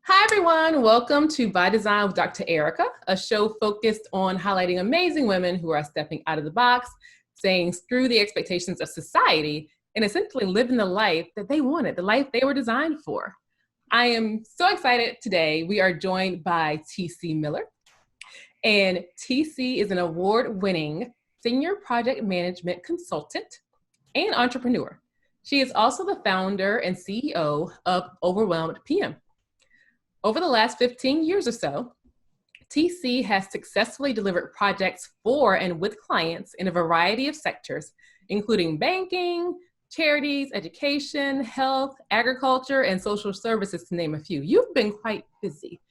Hi, everyone. Welcome to By Design with Dr. Erika, a show focused on highlighting amazing women who are stepping out of the box, saying screw the expectations of society, and essentially living the life that they wanted, the life they were designed for. I am so excited today. We are joined by TC Miller, and TC is an award-winning senior project management consultant and entrepreneur. She is also the founder and CEO of Overwhelmed PM. Over the last 15 years or so, TC has successfully delivered projects for and with clients in a variety of sectors, including banking, charities, education, health, agriculture, and social services, to name a few. You've been quite busy.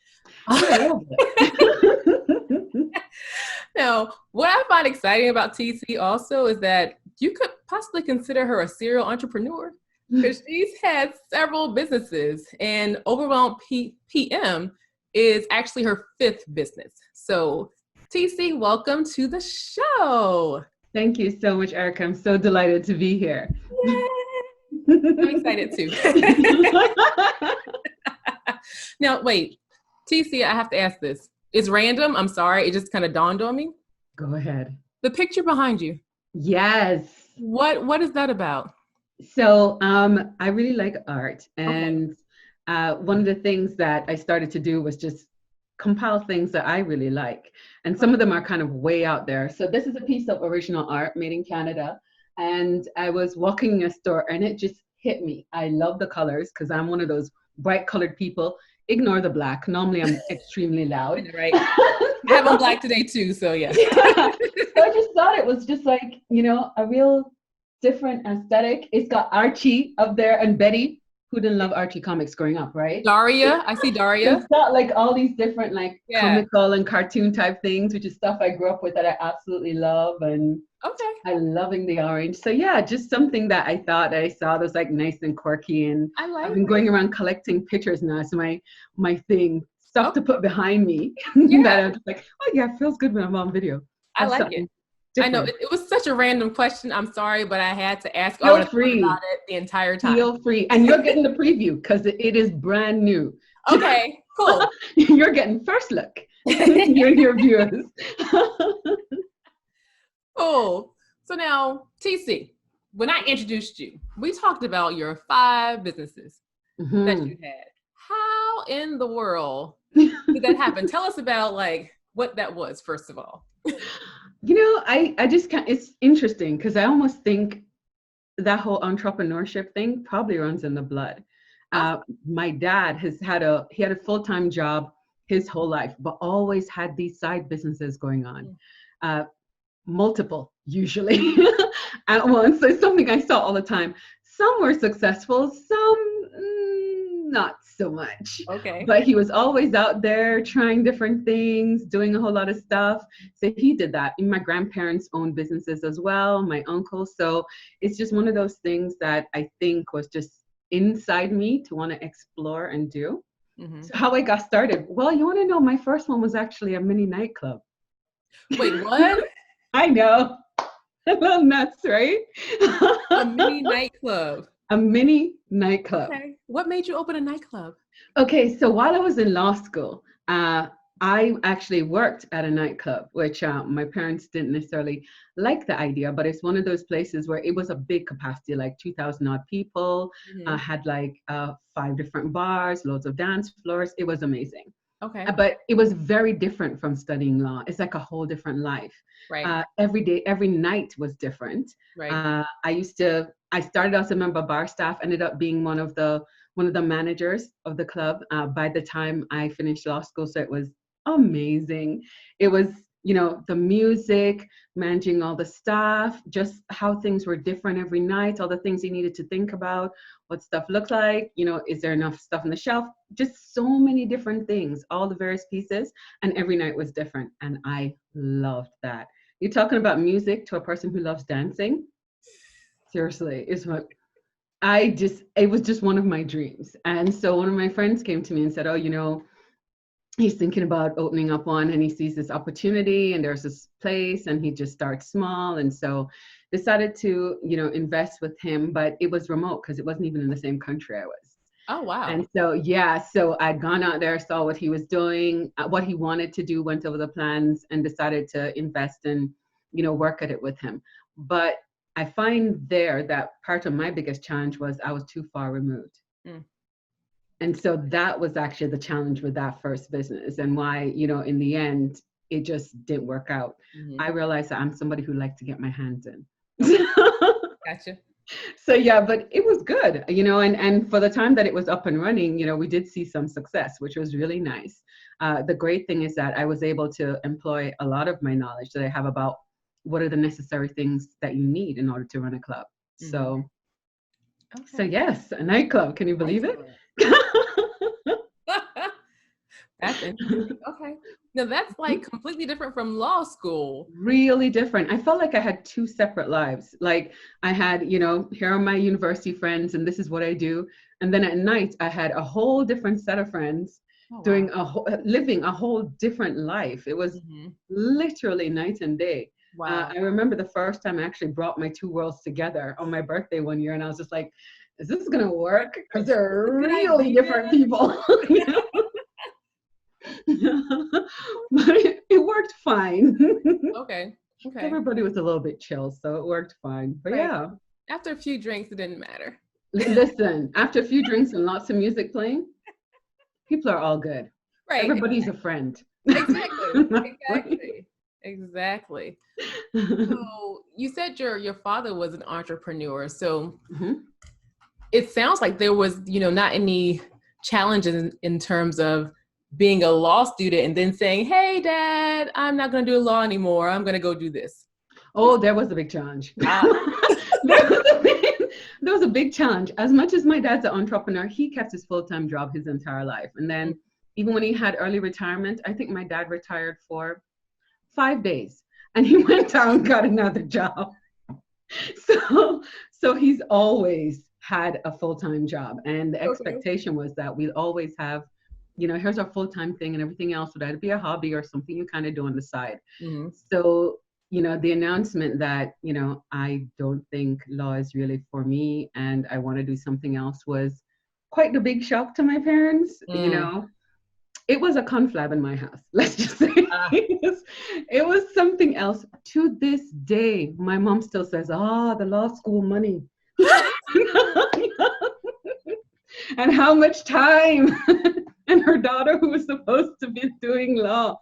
Now, what I find exciting about TC also is that you could possibly consider her a serial entrepreneur because she's had several businesses, and Overwhelmed PM is actually her fifth business. So, TC, welcome to the show. Thank you so much, Erika. I'm so delighted to be here. Yay. I'm excited too. Now, wait, TC, I have to ask this. It's random. I'm sorry. It just kind of dawned on me. Go ahead. The picture behind you. Yes. What is that about? So I really like art. And one of the things that I started to do was just compile things that I really like. And some of them are kind of way out there. So this is a piece of original art made in Canada. And I was walking in a store and it just hit me. I love the colors because I'm one of those bright colored people. Ignore the black. Normally I'm extremely loud. Right. I have on black today too, so yeah. So I just thought it was just like, a real different aesthetic. It's got Archie up there and Betty, who didn't love Archie comics growing up, right? Daria, I see Daria. It's got like all these different comical and cartoon type things, which is stuff I grew up with that I absolutely love. And I'm loving the orange. So yeah, just something that I thought I saw that was like nice and quirky. And I've been going around collecting pictures now. It's my thing. Stuff to put behind me that I'm just like, oh yeah, it feels good when I'm on video. I like it. Different. I know it was such a random question. I'm sorry, but I had to ask. Feel free about it the entire time. Feel free, and you're getting the preview because it is brand new. Okay, cool. You're getting first look. your viewers. Cool. So now, TC, when I introduced you, we talked about your 5 businesses that you had. How in the world did that happen? Tell us about what that was, first of all. I just can't, it's interesting because I almost think that whole entrepreneurship thing probably runs in the blood. My dad had a full-time job his whole life, but always had these side businesses going on, multiple usually at once. So it's something I saw all the time. Some were successful, some not so much. Okay. But he was always out there trying different things, doing a whole lot of stuff. So he did that. And my grandparents owned businesses as well, my uncle. So it's just one of those things that I think was just inside me to want to explore and do. Mm-hmm. So how I got started? Well, you want to know, my first one was actually a mini nightclub. Wait, what? I know. A little nuts, right? A mini nightclub. A mini nightclub. Okay. What made you open a nightclub? Okay, so while I was in law school, I actually worked at a nightclub, which my parents didn't necessarily like the idea, but it's one of those places where it was a big capacity, like 2,000 odd people, had 5 different bars, loads of dance floors. It was amazing. Okay. But it was very different from studying law. It's like a whole different life. Right. Every day, every night was different. Right. I started as a member of bar staff, ended up being one of the managers of the club by the time I finished law school. So it was amazing. It was, the music, managing all the staff, just how things were different every night, all the things you needed to think about, what stuff looked like, is there enough stuff on the shelf? Just so many different things, all the various pieces, and every night was different. And I loved that. You're talking about music to a person who loves dancing. Seriously, it was just one of my dreams. And so one of my friends came to me and said, oh, he's thinking about opening up one, and he sees this opportunity and there's this place, and he just starts small. And so decided to, invest with him, but it was remote because it wasn't even in the same country I was. Oh, wow. And so, yeah, so I'd gone out there, saw what he was doing, what he wanted to do, went over the plans and decided to invest and, work at it with him. But I find there that part of my biggest challenge was I was too far removed. Mm. And so that was actually the challenge with that first business, and why, in the end, it just didn't work out. Mm-hmm. I realized that I'm somebody who likes to get my hands in. Okay. Gotcha. So yeah, but it was good, and for the time that it was up and running, we did see some success, which was really nice. The great thing is that I was able to employ a lot of my knowledge that I have about what are the necessary things that you need in order to run a club. Mm-hmm. So Okay. yes, a nightclub. Can you believe it? Excellent. That's interesting. Okay. Now that's like completely different from law school. Really different. I felt like I had two separate lives. Like I had, here are my university friends and this is what I do. And then at night I had a whole different set of friends Oh, wow. doing living a whole different life. It was Mm-hmm. literally night and day. Wow. I remember the first time I actually brought my two worlds together on my birthday one year, and I was just like, is this gonna work? Because they're Good really idea. different people. But it worked fine. Okay. Okay. Everybody was a little bit chill, so it worked fine. But Right. yeah, After a few drinks, it didn't matter. listen, after a few drinks and lots of music playing, people are all good. Right. Everybody's a friend. Exactly. Exactly. Exactly. So you said your father was an entrepreneur. So Mhm. it sounds like there was, not any challenges in terms of being a law student and then saying, "Hey, Dad, I'm not going to do law anymore. I'm going to go do this." Oh, there was a big challenge. Ah. There was a big challenge. As much as my dad's an entrepreneur, he kept his full-time job his entire life. And then even when he had early retirement, I think my dad retired for 5 days and he went out and got another job. So he's always had a full-time job. And the Okay. expectation was that we'd always have, here's our full-time thing, and everything else would either be a hobby or something you kind of do on the side. Mm-hmm. So, the announcement that, I don't think law is really for me and I want to do something else was quite the big shock to my parents. It was a conflab in my house. Let's just say Ah. it was something else. To this day, my mom still says, the law school money. And how much time. And her daughter, who was supposed to be doing law.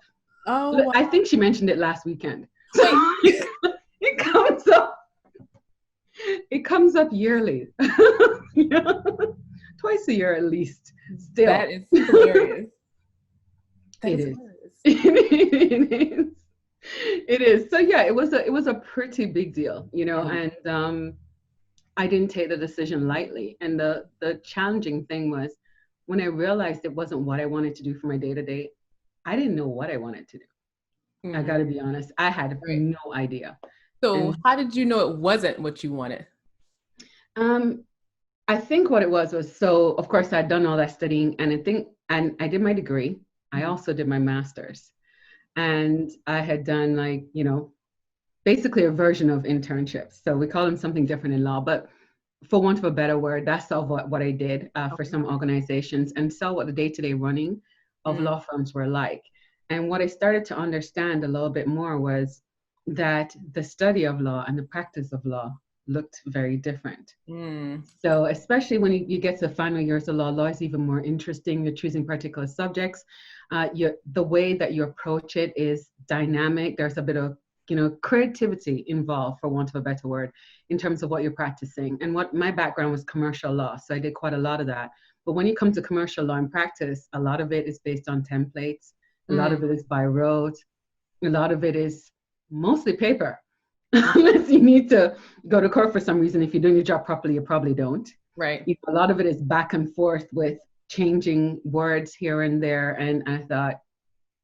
Oh, wow. I think she mentioned it last weekend. Wait. It comes up. It comes up yearly. Twice a year at least. Still. That is hilarious. That It is is. hilarious. It is. It is. So yeah, it was a pretty big deal, Mhm. and I didn't take the decision lightly. And the challenging thing was when I realized it wasn't what I wanted to do for my day to day, I didn't know what I wanted to do. I Mhm. got to be honest. I had Right. no idea. So And how did you know it wasn't what you wanted? um, I think what it was so of course I'd done all that studying, and I did my degree. I Mhm. also did my master's, and I had done like, basically a version of internships. So we call them something different in law, but for want of a better word, that's all what I did for Okay. some organizations, and saw what the day-to-day running of Mm. law firms were like. And what I started to understand a little bit more was that the study of law and the practice of law looked very different. Mm. So especially when you get to the final years of law is even more interesting. You're choosing particular subjects. The way that you approach it is dynamic. There's a bit of creativity involved, for want of a better word, in terms of what you're practicing. And what my background was commercial law, so I did quite a lot of that. But when you come to commercial law in practice, a lot of it is based on templates. A lot Mm. of it is by rote. A lot of it is mostly paper. Unless you need to go to court for some reason. If you're doing your job properly, you probably don't. Right. A lot of it is back and forth with changing words here and there. And I thought,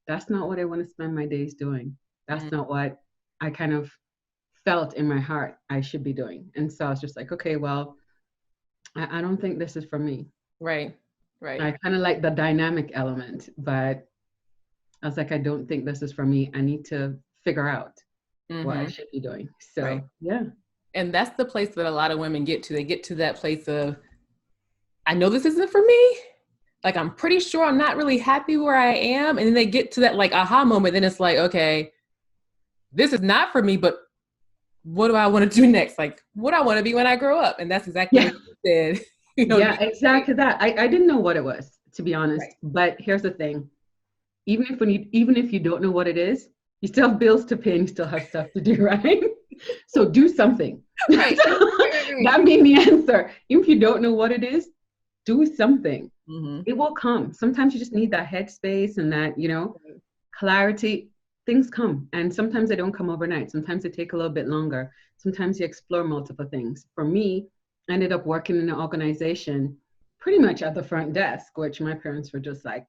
that's not what I want to spend my days doing. That's Mm. not what I kind of felt in my heart I should be doing. And so I was just like, okay, well, I don't think this is for me. Right. I Right. kind of like the dynamic element, but I was like, I don't think this is for me. I need to figure out what I Mm-hmm. should be doing. Right. So yeah. And that's the place that a lot of women get to. They get to that place of, I know this isn't for me. Like, I'm pretty sure I'm not really happy where I am. And then they get to that like aha moment. Then it's like, okay, this is not for me, but what do I want to do next? Like, what I want to be when I grow up. And that's exactly Yeah. what you said. Yeah, exactly that. I didn't know what it was, to be honest. Right. But here's the thing. Even if you don't know what it is, you still have bills to pay and you still have stuff to do, right? So do something. Right. That being the answer. Even if you don't know what it is, do something. Mm-hmm. It will come. Sometimes you just need that headspace and that, clarity. Things come. And sometimes they don't come overnight. Sometimes they take a little bit longer. Sometimes you explore multiple things. For me, I ended up working in an organization pretty much at the front desk, which my parents were just like,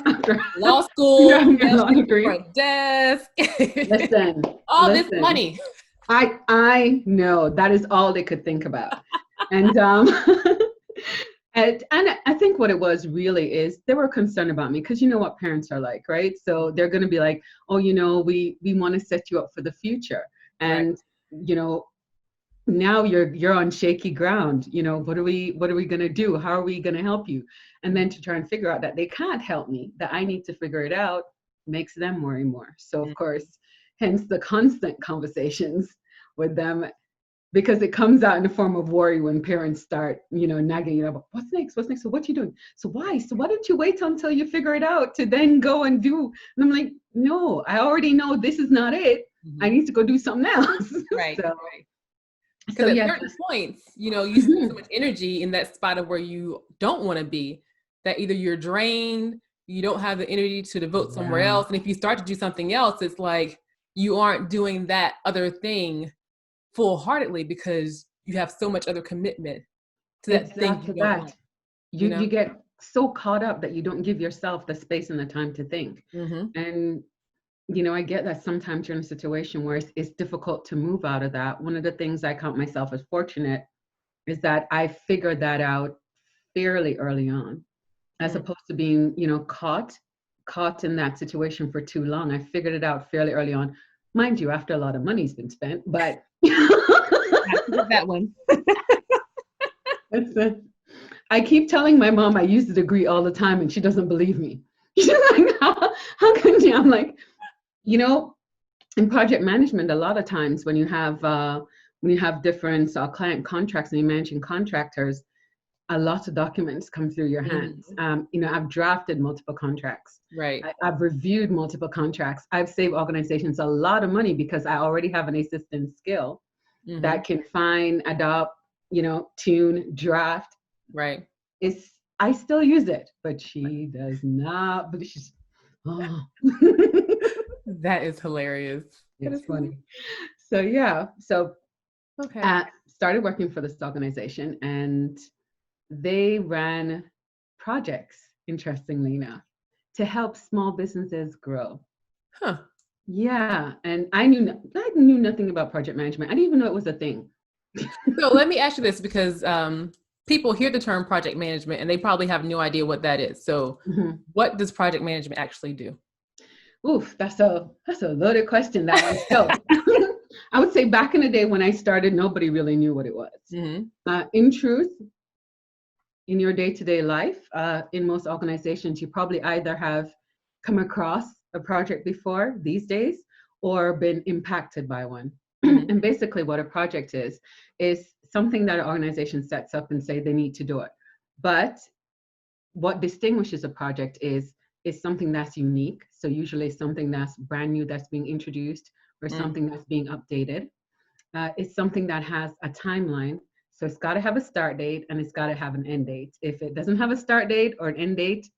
after Law school, law degree. front desk, Listen, all this listen. money. I know that is all they could think about. And and I think what it was really is they were concerned about me because you know what parents are like, right? So they're going to be like, oh, we want to set you up for the future, Right. and now you're on shaky ground. What are we going to do? How are we going to help you? And then to try and figure out that they can't help me, that I need to figure it out, makes them worry more. So of course, hence the constant conversations with them, because it comes out in the form of worry when parents start, nagging, what's next? What's next? So what you doing? So why? So why don't you wait until you figure it out to then go and do? And I'm like, no, I already know this is not it. Mm-hmm. I need to go do something else. Right. So, Right. Because at certain points, you spend so much energy in that spot of where you don't want to be, that either you're drained, you don't have the energy to devote somewhere else. And if you start to do something else, it's like you aren't doing that other thing full-heartedly because you have so much other commitment to that thing you don't like. You get so caught up that you don't give yourself the space and the time to think. Mm-hmm. And I get that sometimes you're in a situation where it's difficult to move out of that. One of the things I count myself as fortunate is that I figured that out fairly early on, as opposed to being, caught in that situation for too long. I figured it out fairly early on, mind you, after a lot of money's been spent, but that one. I keep telling my mom I use the degree all the time and she doesn't believe me. She's like, how can you? I'm like, in project management, a lot of times when you have different client contracts and you're managing contractors, a lot of documents come through your hands. I've drafted multiple contracts. Right. I've reviewed multiple contracts. I've saved organizations a lot of money because I already have an assistant skill that can find, adopt, tune, draft. Right. I still use it, but she does not. But she's, oh. That is hilarious. It's funny. So yeah. So okay. Started working for this organization, and they ran projects, interestingly enough, to help small businesses grow. Huh. Yeah. And I knew nothing about project management. I didn't even know it was a thing. So let me ask you this, because people hear the term project management and they probably have no idea what that is. So what does project management actually do? Oof, that's a loaded question, that one. So I would say back in the day when I started, nobody really knew what it was. In truth, in your day-to-day life, in most organizations, you probably either have come across a project before these days or been impacted by one. And basically what a project is something that an organization sets up and say they need to do it. But what distinguishes a project is something that's unique. So usually something that's brand new, that's being introduced, or something that's being updated. It's something that has a timeline. So it's got to have a start date and it's got to have an end date. If it doesn't have a start date or an end date,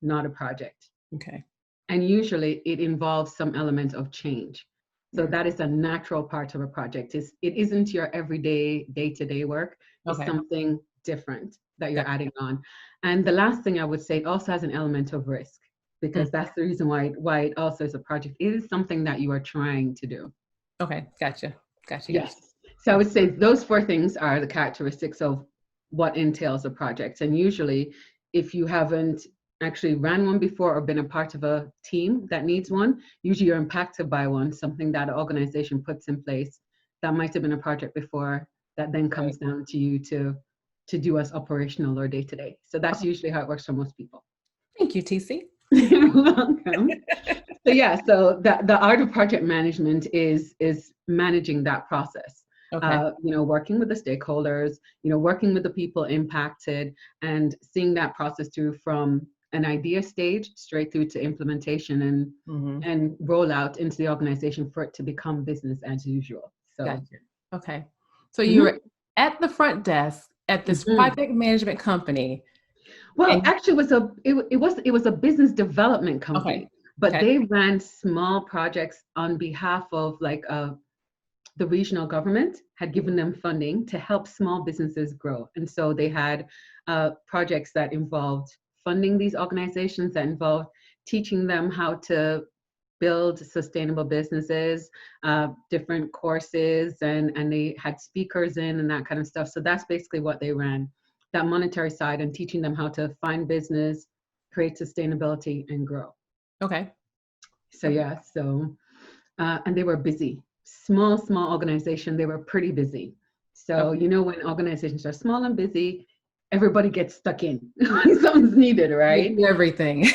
not a project. Okay. And usually it involves some element of change. So that is a natural part of a project. It isn't your everyday, day-to-day work. It's something different that you're adding on. And the last thing I would say, it also has an element of risk, because that's the reason why it also is a project. It is something that you are trying to do. Okay, gotcha. Yes. So I would say those 4 things are the characteristics of what entails a project. And usually, if you haven't actually ran one before or been a part of a team that needs one, usually you're impacted by one, something that an organization puts in place that might have been a project before, that then comes down to you to to do as operational or day to day. So that's usually how it works for most people. Thank you, TC. You're welcome. So yeah, so the art of project management is managing that process. Okay. Working with the stakeholders, working with the people impacted, and seeing that process through from an idea stage straight through to implementation and rollout into the organization for it to become business as usual. So gotcha. Okay. So you were at the front desk at this project management company. Well, actually, it was a business development company, but they ran small projects on behalf of the regional government had given them funding to help small businesses grow, and so they had projects that involved funding these organizations, that involved teaching them how to build sustainable businesses, different courses, and they had speakers in and that kind of stuff. So that's basically what they ran, that monetary side, and teaching them how to find business, create sustainability, and grow. Okay. So yeah, and they were busy. Small organization, they were pretty busy. So when organizations are small and busy, everybody gets stuck in when something's needed, right? Everything.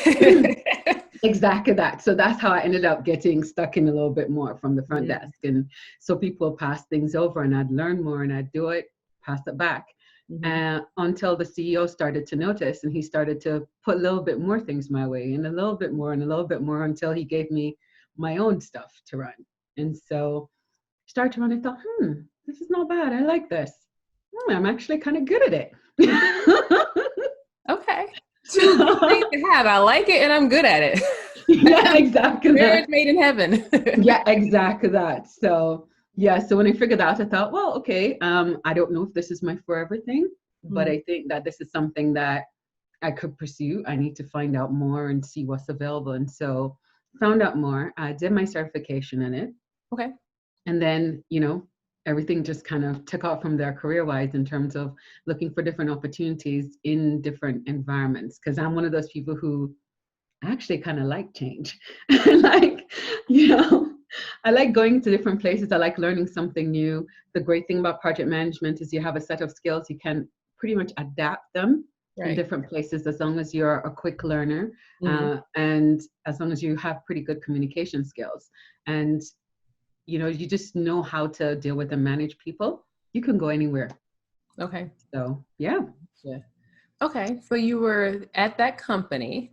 Exactly that. So that's how I ended up getting stuck in a little bit more from the front desk. And so people pass things over and I'd learn more and I'd do it, pass it back. Until the CEO started to notice, and he started to put a little bit more things my way, and a little bit more and a little bit more, until he gave me my own stuff to run. And so I started to run. I thought, this is not bad. I like this. I'm actually kind of good at it. Okay. Two good things to have. I like it and I'm good at it. Yeah, exactly. Marriage made in heaven. Yeah, exactly that. So when I figured out, I thought, well, okay, I don't know if this is my forever thing, but I think that this is something that I could pursue. I need to find out more and see what's available. And so found out more. I did my certification in it. Okay. And then, everything just kind of took off from there career-wise, in terms of looking for different opportunities in different environments. Because I'm one of those people who actually kind of like change. I like going to different places. I like learning something new. The great thing about project management is you have a set of skills. You can pretty much adapt them in different places, as long as you're a quick learner, and as long as you have pretty good communication skills. And you just know how to deal with and manage people. You can go anywhere. Okay. So yeah. Okay. So you were at that company.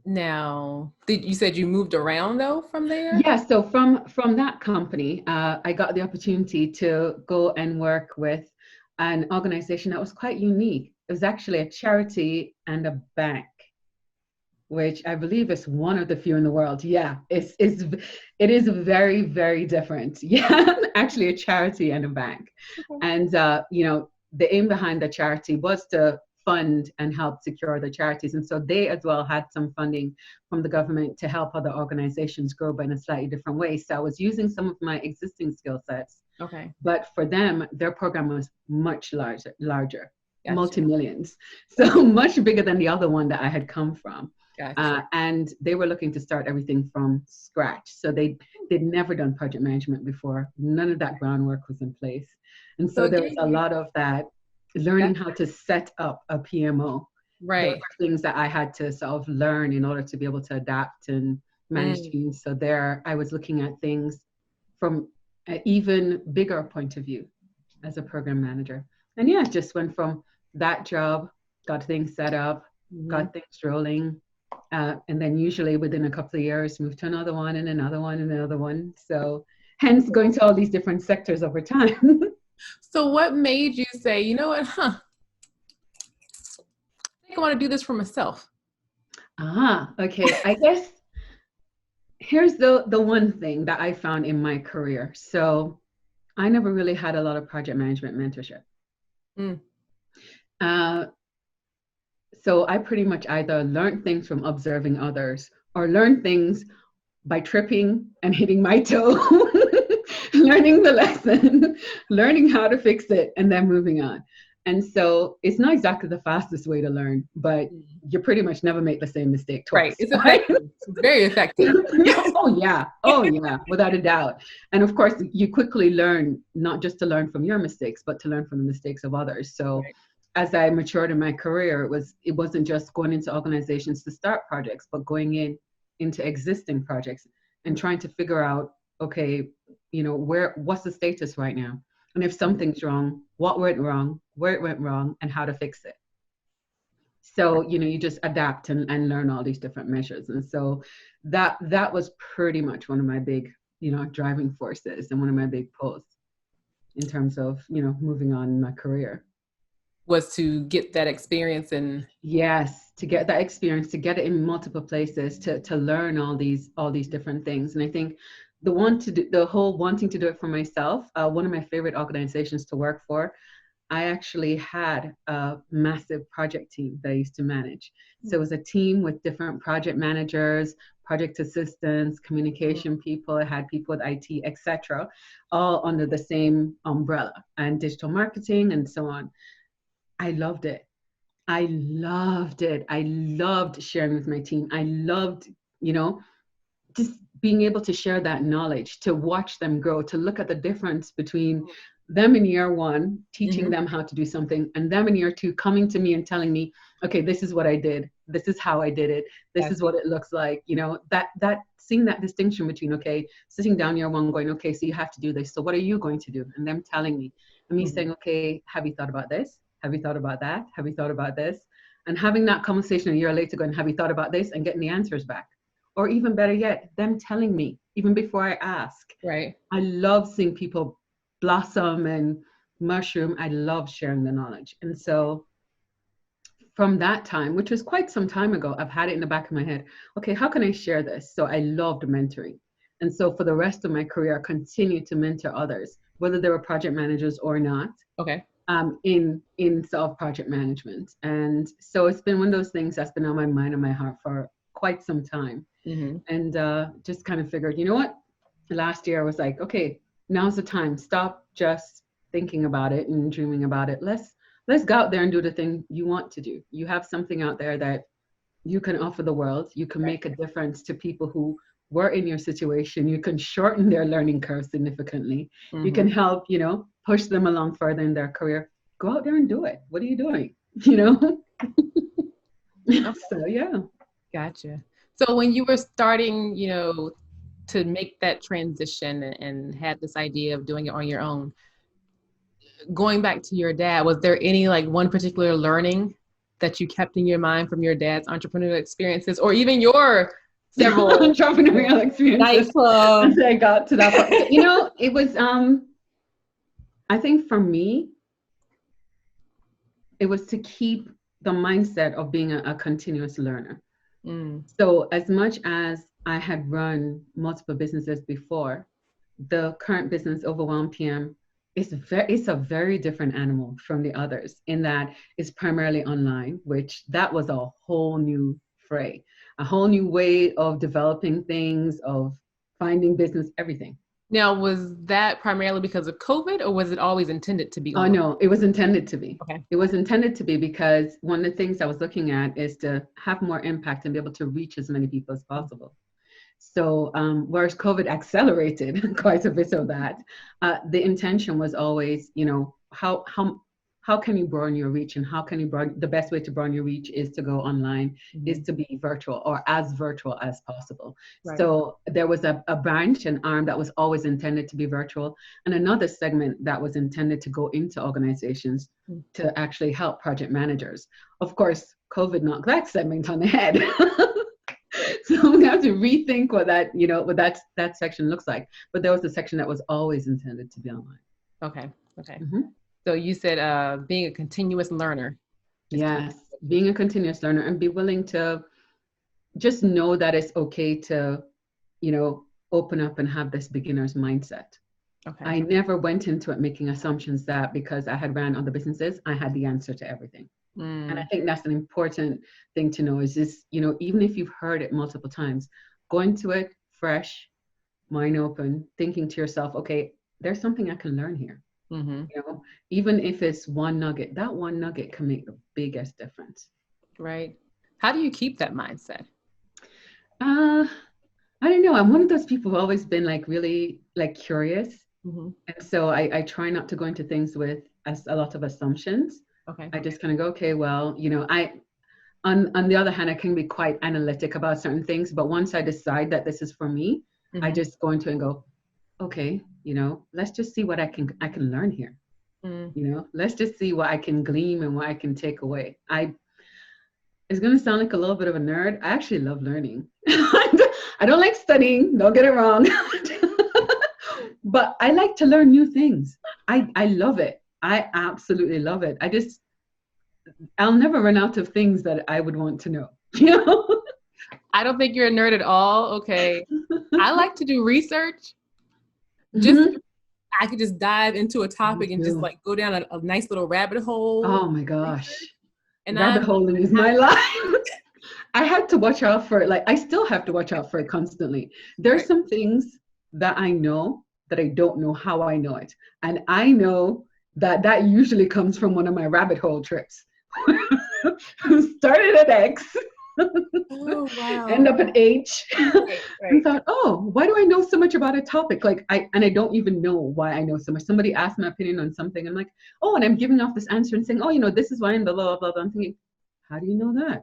Now, you said you moved around though from there? Yeah, so from that company, I got the opportunity to go and work with an organization that was quite unique. It was actually a charity and a bank, which I believe is one of the few in the world. Yeah, it is very, very different. Yeah, actually a charity and a bank. And the aim behind the charity was to fund and help secure the charities. And so they as well had some funding from the government to help other organizations grow, but in a slightly different way. So I was using some of my existing skill sets. Okay. But for them, their program was much larger, gotcha. multi-millions. So much bigger than the other one that I had come from. Gotcha. And they were looking to start everything from scratch. So they'd never done project management before. None of that groundwork was in place. And so there was a lot of that learning how to set up a PMO. Right. Those were things that I had to sort of learn in order to be able to adapt and manage teams. So there I was looking at things from an even bigger point of view as a program manager. And yeah, just went from that job, got things set up, got things rolling. And then usually within a couple of years, moved to another one and another one and another one. So hence going to all these different sectors over time. So what made you say, you know what, I think I want to do this for myself? Okay. I guess here's the one thing that I found in my career. So I never really had a lot of project management mentorship. So I pretty much either learned things from observing others or learned things by tripping and hitting my toe, learning the lesson, learning how to fix it, and then moving on. And so it's not exactly the fastest way to learn, but you pretty much never make the same mistake Right. twice. It's effective. It's very effective. Oh yeah. Oh yeah, without a doubt. And of course, you quickly learn not just to learn from your mistakes, but to learn from the mistakes of others. So Right. as I matured in my career, it wasn't just going into organizations to start projects, but going into existing projects and trying to figure out, okay, what's the status right now? And if something's wrong, what went wrong, where it went wrong, and how to fix it. So you just adapt and learn all these different measures. And so that was pretty much one of my big driving forces and one of my big pulls in terms of moving on in my career. Was to get that experience and Yes, to get that experience, to get it in multiple places, to learn all these different things. And I think the whole wanting to do it for myself, one of my favorite organizations to work for, I actually had a massive project team that I used to manage. So it was a team with different project managers, project assistants, communication people. I had people with IT, etc., all under the same umbrella, and digital marketing and so on. I loved it. I loved it. I loved sharing with my team. I loved, you know, just being able to share that knowledge, to watch them grow, to look at the difference between them in year one, teaching them how to do something, and them in year two coming to me and telling me, okay, this is what I did. This is how I did it. This yes. is what it looks like. That seeing that distinction between, okay, sitting down year one going, okay, so you have to do this. So what are you going to do? And them telling me, and me saying, okay, have you thought about this? Have you thought about that? Have you thought about this? And having that conversation a year later going, have you thought about this? And getting the answers back. Or even better yet, them telling me, even before I ask. Right. I love seeing people blossom and mushroom. I love sharing the knowledge. And so from that time, which was quite some time ago, I've had it in the back of my head. Okay, how can I share this? So I loved mentoring. And so for the rest of my career, I continued to mentor others, whether they were project managers or not, Okay. in self-project management. And so it's been one of those things that's been on my mind and my heart for quite some time. And just kind of figured, you know what? Last year I was like, okay, now's the time. Stop just thinking about it and dreaming about it. Let's go out there and do the thing you want to do. You have something out there that you can offer the world. You can make a difference to people who were in your situation. You can shorten their learning curve significantly. You can help, push them along further in their career. Go out there and do it. What are you doing? So yeah. Gotcha. So when you were starting, to make that transition and had this idea of doing it on your own, going back to your dad, was there any like one particular learning that you kept in your mind from your dad's entrepreneurial experiences, or even your several entrepreneurial experiences nightclub? as I got to that point? It was I think for me, it was to keep the mindset of being a continuous learner. So as much as I had run multiple businesses before, the current business, Overwhelm PM, it's a very different animal from the others in that it's primarily online, which that was a whole new fray, a whole new way of developing things, of finding business, everything. Now, was that primarily because of COVID, or was it always intended to be Oh online? no, it was intended to be. Okay. It was intended to be because one of the things I was looking at is to have more impact and be able to reach as many people as possible. So whereas COVID accelerated quite a bit of that, the intention was always, how can you broaden your reach, and how can you broaden, the best way to broaden your reach is to go online, is to be virtual or as virtual as possible. Right. So there was a branch, an arm that was always intended to be virtual, and another segment that was intended to go into organizations to actually help project managers. Of course, COVID knocked that segment on the head. So we have to rethink what that section looks like. But there was a section that was always intended to be online. Okay. So you said being a continuous learner. Yes, being a continuous learner and be willing to just know that it's okay to, open up and have this beginner's mindset. Okay. I never went into it making assumptions that because I had ran other businesses, I had the answer to everything. And I think that's an important thing to know is this, even if you've heard it multiple times, go into it fresh, mind open, thinking to yourself, okay, there's something I can learn here. Mm-hmm. You know, even if it's one nugget, that one nugget can make the biggest difference. Right. How do you keep that mindset? Uh, I don't know. I'm one of those people who've always been like really like curious. Mm-hmm. And so I try not to go into things with as a lot of assumptions. Okay. I just kind of go, okay, well, you know, on the other hand, I can be quite analytic about certain things, but once I decide that this is for me, I Mm-hmm. just go into it and go, okay, you know, let's just see what I can learn here. Mm. You know, let's just see what I can glean and what I can take away. It's gonna sound like a little bit of a nerd. I actually love learning. I don't like studying, don't get it wrong. But I like to learn new things. I love it. I absolutely love it. I'll never run out of things that I would want to know. You know? I don't think you're a nerd at all. Okay. I like to do research. Just Mhm. I could just dive into a Me topic and just too. like go down a nice little rabbit hole. Oh my Research. gosh. And Rabbit I'm holing is my life. I had to watch out for it. Like I still have to watch out for it constantly. There's right. some things that I know that I don't know how I know it. And I know that that usually comes from one of my rabbit hole trips. Started at X, Oh end wow. up at H, Right, and right. thought, oh, why do I know so much about a topic? Like I don't even know why I know so much. Somebody asked my opinion on something, and I'm like, oh, and I'm giving off this answer and saying, oh, you know, this is why, and blah blah blah blah. I'm thinking, how do you know that?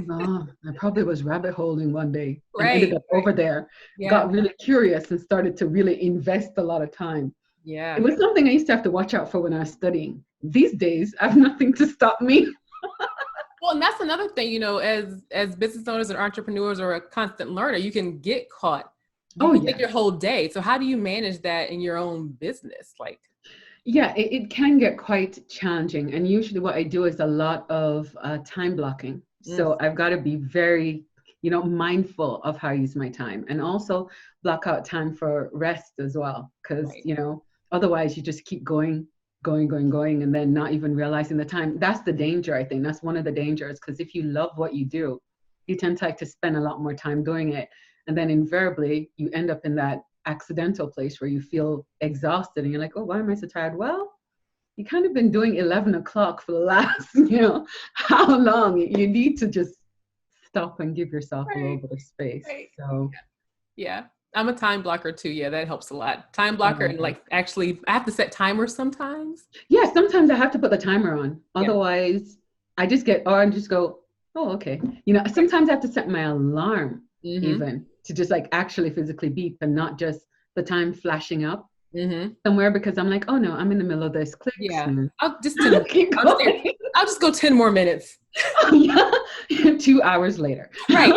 Oh, I probably was rabbit holing one day and ended Right, up right. over there, Yeah. got really curious and started to really invest a lot of time. It Yeah. was something I used to have to watch out for when I was studying. These days, I have nothing to stop me. Well, and that's another thing, as business owners and entrepreneurs or a constant learner, you can get caught. You Oh, can take yes. your whole day. So how do you manage that in your own business? Like, Yeah, it can get quite challenging. And usually, what I do is a lot of time blocking. mm, So I've got to be very, mindful of how I use my time and also block out time for rest as well. Because, right. otherwise you just keep going, going, going, going, and then not even realizing the time. That's the danger, I think. That's one of the dangers. Because if you love what you do, you tend to like to spend a lot more time doing it. And then invariably, you end up in that accidental place where you feel exhausted and you're like, oh, why am I so tired? Well, you kind of been doing 11 o'clock for the last, how long? You need to just stop and give yourself a little Right. bit of space. Right. So, Yeah. I'm a time blocker too. Yeah, that helps a lot. Time blocker and okay. like actually I have to set timers sometimes. Yeah, sometimes I have to put the timer on. Yeah. Otherwise, I just get, or I just go, oh, okay. Right. Sometimes I have to set my alarm Mm-hmm. even to just like actually physically beep and not just the time flashing up Mm-hmm. somewhere because I'm like, oh no, I'm in the middle of this. Click Yeah. snooze. I'll just 10 more. Keep going. I'll just go 10 more minutes. Yeah. 2 hours later. Right.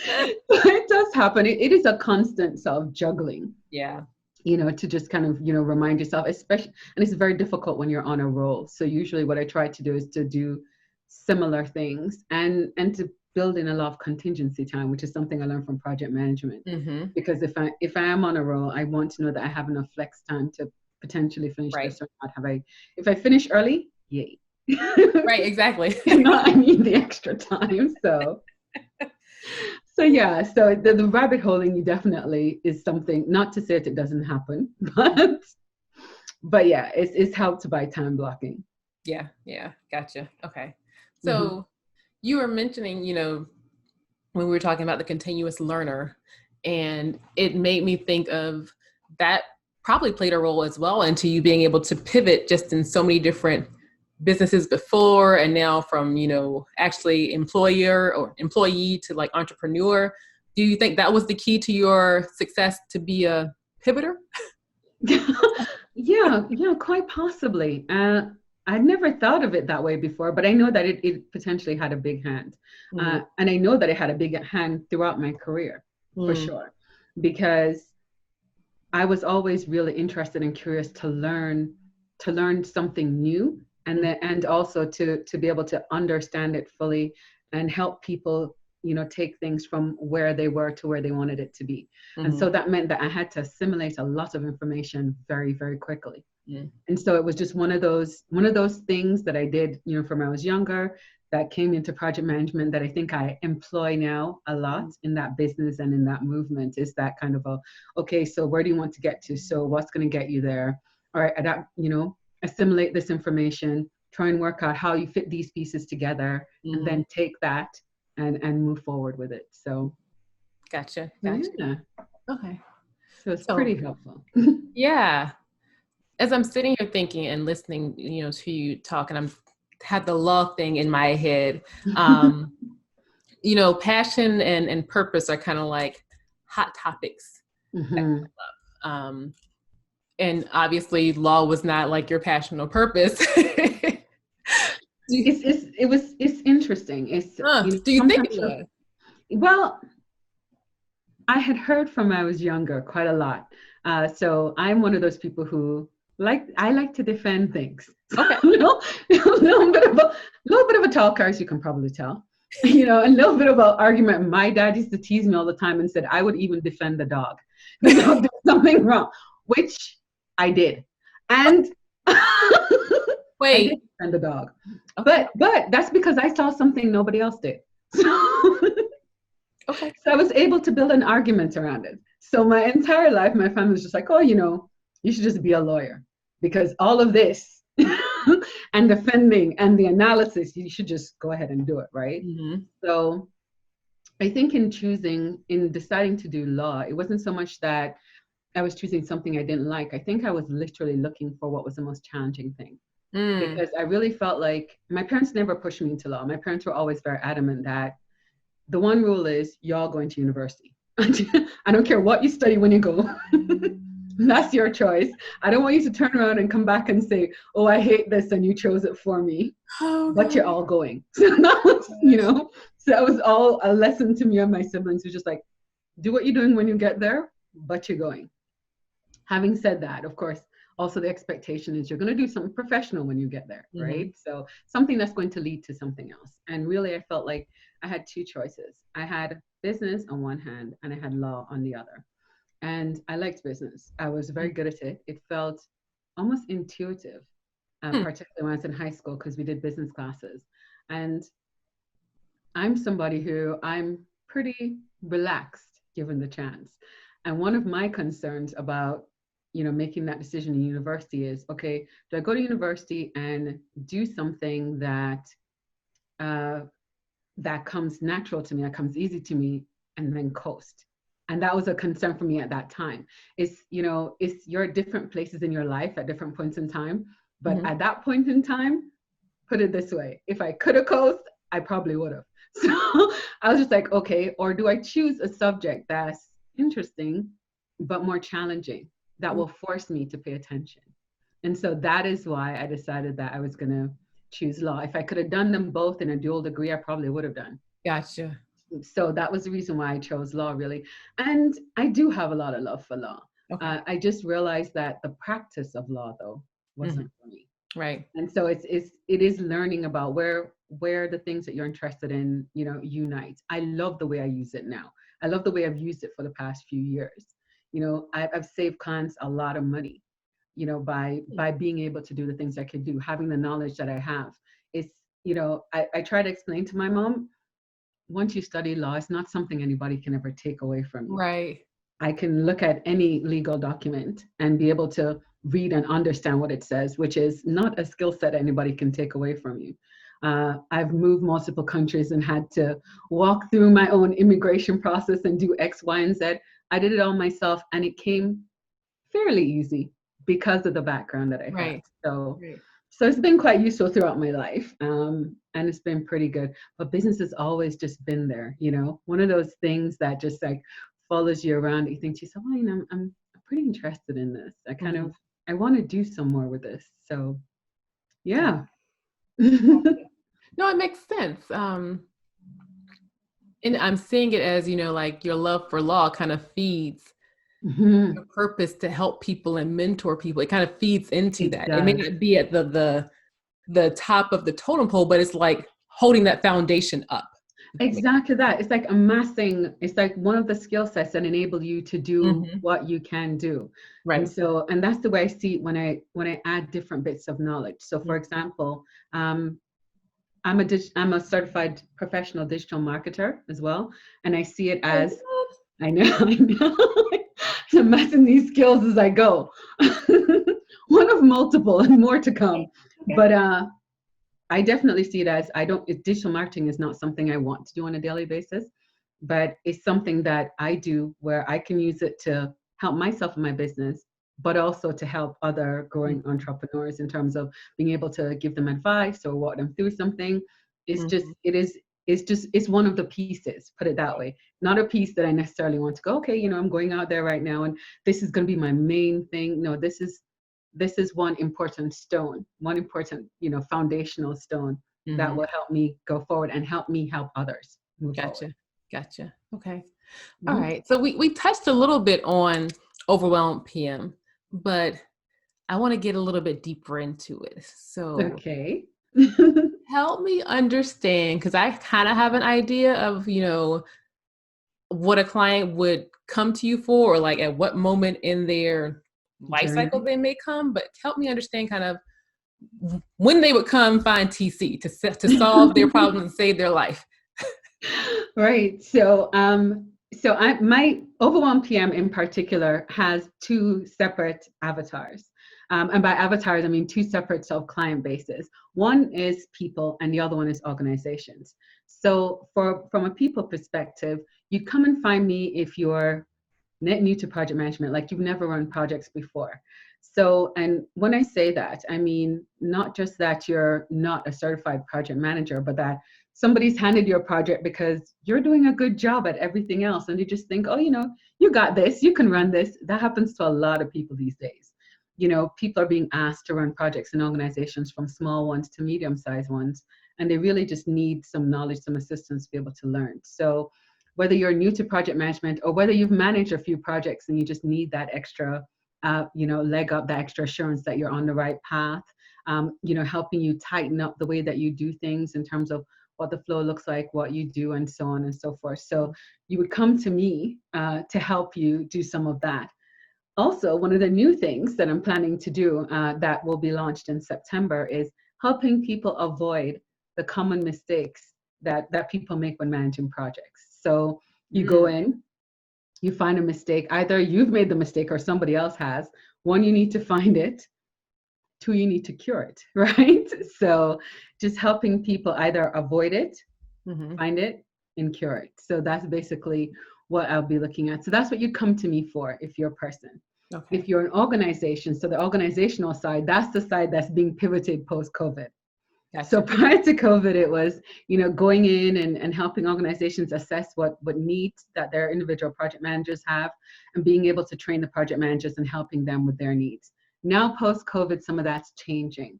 It does happen. It is a constant sort of juggling, Yeah. to just kind of, remind yourself, especially, and it's very difficult when you're on a roll. So usually what I try to do is to do similar things and to build in a lot of contingency time, which is something I learned from project management. Mm-hmm. Because if I am on a roll, I want to know that I have enough flex time to potentially finish Right. this or not. If I finish early, yay. Right. Exactly. If not, I need the extra time. So yeah, so the rabbit holing you definitely is something, not to say that it doesn't happen, but yeah, it's helped by time blocking. Yeah. Yeah. Gotcha. Okay. Hmm. So you were mentioning, when we were talking about the continuous learner, and it made me think of that probably played a role as well into you being able to pivot just in so many different businesses before and now from, actually employer or employee to like entrepreneur. Do you think that was the key to your success to be a pivoter? Yeah, yeah, quite possibly. I'd never thought of it that way before, but I know that it potentially had a big hand. Mm, And I know that it had a big hand throughout my career, for mm, sure, because I was always really interested and curious to learn something new, and mm, and also to be able to understand it fully and help people, take things from where they were to where they wanted it to be. And mm, so that meant that I had to assimilate a lot of information very, very quickly. mm, And so it was just one of those things that I did, from when I was younger that came into project management that I think I employ now a lot in that business and in that movement is that kind of okay, so where do you want to get to? So what's going to get you there? All right, adapt, assimilate this information, try and work out how you fit these pieces together, and then take that and move forward with it. So Gotcha. yeah. Okay. So it's pretty helpful. Yeah. As I'm sitting here thinking and listening, to you talk, and I'm had the law thing in my head. Passion and purpose are kind of like hot topics. And obviously law was not like your passion or purpose. It's interesting. Do you think it was? Well, I had heard from when I was younger quite a lot. So I'm one of those people who I like to defend things. Okay. a little bit of a talker, as you can probably tell. A little bit of an argument. My dad used to tease me all the time and said I would even defend the dog. There's something wrong, which I did. And wait, I did defend the dog. Okay. But that's because I saw something nobody else did. Okay. So I was able to build an argument around it. So my entire life, my family was just like, oh, you should just be a lawyer because all of this and defending and the analysis, you should just go ahead and do it, right? So I think in deciding to do law, it wasn't so much that I was choosing something I didn't like. I think I was literally looking for what was the most challenging thing. Because I really felt like my parents never pushed me into law. My parents were always very adamant that the one rule is y'all going to university. I don't care what you study when you go. That's your choice. I don't want you to turn around and come back and say, oh, I hate this and you chose it for me. But you're all going. So that was, so that was all a lesson to me and my siblings, who just like, do what you're doing when you get there, but you're going. Having said that, of course, also the expectation is you're going to do something professional when you get there, right? So something that's going to lead to something else. And really, I felt like I had two choices. I had business on one hand and I had law on the other. And I liked business. I was very good at it. It felt almost intuitive, particularly when I was in high school, because we did business classes. And I'm somebody who I'm pretty relaxed given the chance. And one of my concerns about making that decision in university is, okay, do I go to university and do something that comes natural to me, that comes easy to me, and then coast? And that was a concern for me at that time. You're at different places in your life at different points in time. But at that point in time, put it this way, if I could have coast, I probably would have. So I was just like, okay, or do I choose a subject that's interesting, but more challenging, that will force me to pay attention? And so that is why I decided that I was going to choose law. If I could have done them both in a dual degree, I probably would have done. Gotcha. So that was the reason why I chose law, really. And I do have a lot of love for law. Okay. I just realized that the practice of law, though, wasn't for me. Right. And so it is learning about where the things that you're interested in, unite. I love the way I use it now. I love the way I've used it for the past few years. I've saved clients a lot of money, by being able to do the things I could do, having the knowledge that I have. It's, I try to explain to my mom, once you study law, it's not something anybody can ever take away from you. Right. I can look at any legal document and be able to read and understand what it says, which is not a skill set anybody can take away from you. I've moved multiple countries and had to walk through my own immigration process and do X, Y, and Z. I did it all myself, and it came fairly easy because of the background that I had. So it's been quite useful throughout my life, and it's been pretty good. But business has always just been there, one of those things that just like follows you around. You think to yourself, well, I'm pretty interested in this. I want to do some more with this. So, yeah. No, it makes sense. And I'm seeing it as, like your love for law kind of feeds your purpose to help people and mentor people. It kind of feeds into that. It may not be at the top of the totem pole, but it's like holding that foundation up. Exactly that. It's like amassing, it's like one of the skill sets that enable you to do what you can do. Right. And that's the way I see it when I add different bits of knowledge. So for example, I'm a certified professional digital marketer as well, and I see it Oh, as I know, I know. I'm amassing these skills as I go. One of multiple and more to come. okay. But I definitely see it as digital marketing is not something I want to do on a daily basis, but it's something that I do where I can use it to help myself in my business, but also to help other growing entrepreneurs in terms of being able to give them advice or walk them through something. It's just, Mhm. it's one of the pieces, put it that way. Not a piece that I necessarily want to go, okay, I'm going out there right now and this is going to be my main thing. No, this is one important stone, one important, foundational stone that Mhm. will help me go forward and help me help others move forward. Gotcha. Gotcha. Okay. All Mhm. right. So we touched a little bit on overwhelmed PM, but I want to get a little bit deeper into it. So Okay. help me understand, because I kind of have an idea of, what a client would come to you for, or like at what moment in their life cycle Journey. they may come, but help me understand kind of when they would come find TC to solve their problems and save their life. Right. So my overwhelmed PM in particular has two separate avatars. And by avatars, I mean two separate sort of client bases. One is people and the other one is organizations. So from a people perspective, you come and find me if you're net new to project management, like you've never run projects before. So, and when I say that, I mean not just that you're not a certified project manager, but that somebody's handed you a project because you're doing a good job at everything else. And you just think, oh, you got this, you can run this. That happens to a lot of people these days. People are being asked to run projects in organizations from small ones to medium sized ones. And they really just need some knowledge, some assistance to be able to learn. So, whether you're new to project management or whether you've managed a few projects and you just need that extra, leg up, that extra assurance that you're on the right path, helping you tighten up the way that you do things in terms of what the flow looks like, what you do, and so on and so forth. So you would come to me to help you do some of that. Also, one of the new things that I'm planning to do that will be launched in September is helping people avoid the common mistakes that people make when managing projects. So you go Mm, in, you find a mistake. Either you've made the mistake or somebody else has. One, you need to find it. Two, you need to cure it, right? So just helping people either avoid it, mhm. find it, and cure it. So that's basically what I'll be looking at. So that's what you come to me for if you're a person. Okay. If you're an organization, so the organizational side, that's the side that's being pivoted post-COVID. So Gotcha. prior to COVID, it was, going in and helping organizations assess what needs that their individual project managers have and being able to train the project managers and helping them with their needs. Now, post-COVID, some of that's changing.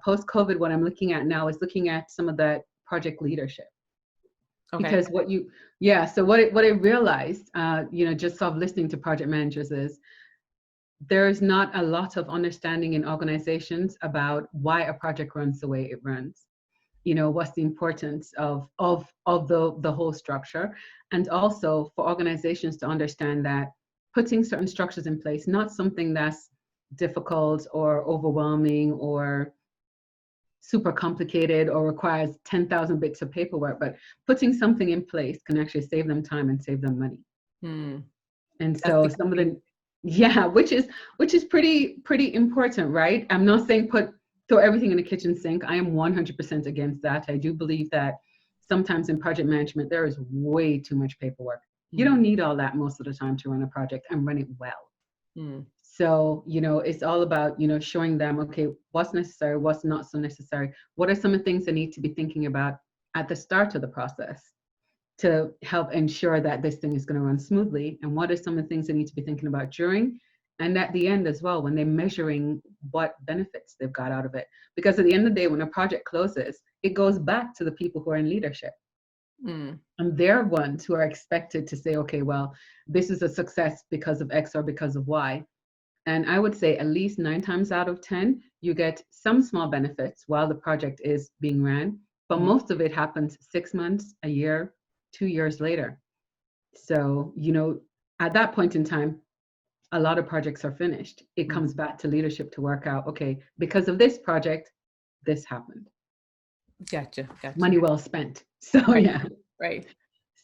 Post-COVID, what I'm looking at now is looking at some of that project leadership. Okay. Because so what I realized, just sort of listening to project managers is there's not a lot of understanding in organizations about why a project runs the way it runs. What's the importance of the whole structure, and also for organizations to understand that putting certain structures in place, not something that's difficult or overwhelming or super complicated or requires 10,000 bits of paperwork, but putting something in place can actually save them time and save them money. Hmm. And That's so the some of key. the yeah, which is pretty important, right? I'm not saying throw everything in the kitchen sink. I am 100% against that. I do believe that sometimes in project management there is way too much paperwork. You don't Mhm. need all that most of the time to run a project and run it well. Mm. So, it's all about, showing them, okay, what's necessary, what's not so necessary. What are some of the things they need to be thinking about at the start of the process to help ensure that this thing is going to run smoothly? And what are some of the things they need to be thinking about during and at the end as well, when they're measuring what benefits they've got out of it? Because at the end of the day, when a project closes, it goes back to the people who are in leadership. Mm. And they're ones who are expected to say, okay, well, this is a success because of X or because of Y. And I would say at least 9 times out of 10, you get some small benefits while the project is being ran, but Mm. most of it happens 6 months, a year, 2 years later. So, at that point in time, a lot of projects are finished. It Mm. comes back to leadership to work out, okay, because of this project, this happened. Gotcha. Gotcha. Money well spent. So Right. yeah. Right.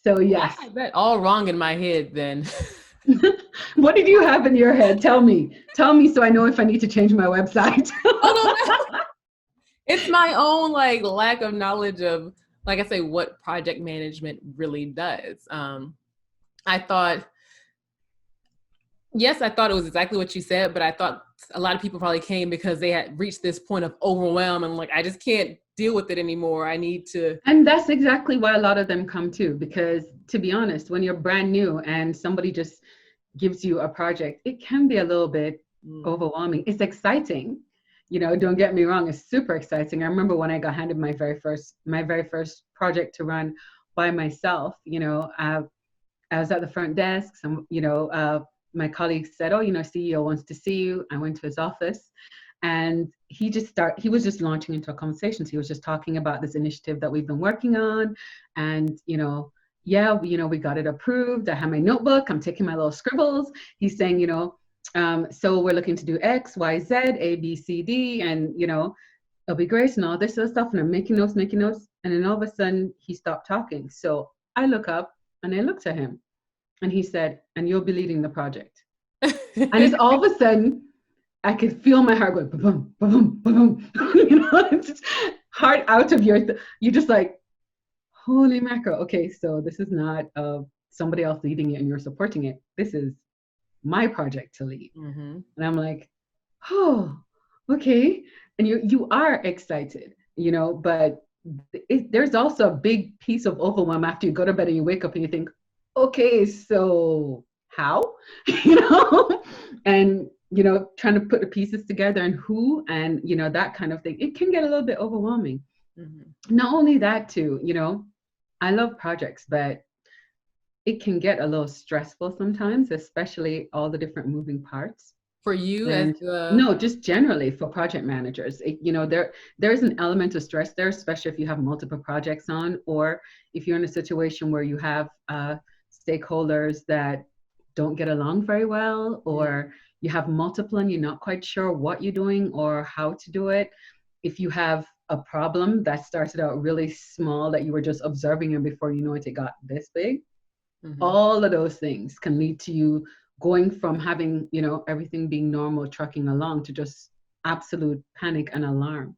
So Well, I yes. had that all wrong in my head then. What did you have in your head? Tell me. Tell me so I know if I need to change my website. Oh no, no. It's my own like lack of knowledge of, like I say, what project management really does. I thought, yes, I thought it was exactly what you said, but I thought a lot of people probably came because they had reached this point of overwhelm and like, I just can't deal with it anymore. I need to. And that's exactly why a lot of them come too, because to be honest, when you're brand new and somebody just gives you a project, it can be a little bit Mm, overwhelming. It's exciting. Don't get me wrong, it's super exciting. I remember when I got handed my very first project to run by myself, I was at the front desk. My colleague said, "Oh, CEO wants to see you." I went to his office, and he was just launching into a conversation. So he was just talking about this initiative that we've been working on, and yeah, we got it approved. I have my notebook. I'm taking my little scribbles. He's saying, so we're looking to do X, Y, Z, A, B, C, D, and it'll be great and all this other stuff. And I'm making notes, and then all of a sudden he stopped talking. So I look up and I looked at him. And he said, "And you'll be leading the project." And it's all of a sudden, I could feel my heart going, boom, boom, boom, it's just heart out of you're just like, holy mackerel. Okay, so this is not somebody else leading it and you're supporting it. This is my project to lead. mm-hmm. And I'm like, oh, okay. And you are excited, but there's also a big piece of overwhelm after you go to bed and you wake up and you think, okay, so how? you know, and trying to put the pieces together and who and that kind of thing. It can get a little bit overwhelming. Mm-hmm. Not only that, too, I love projects, but it can get a little stressful sometimes, especially all the different moving parts. For you as And the. no, just generally for project managers, there's an element of stress there, especially if you have multiple projects on, or if you're in a situation where you have stakeholders that don't get along very well, or you have multiple and you're not quite sure what you're doing or how to do it. If you have a problem that started out really small that you were just observing, and before you know it, it got this big, Mm-hmm. all of those things can lead to you going from having everything being normal, trucking along, to just absolute panic and alarm.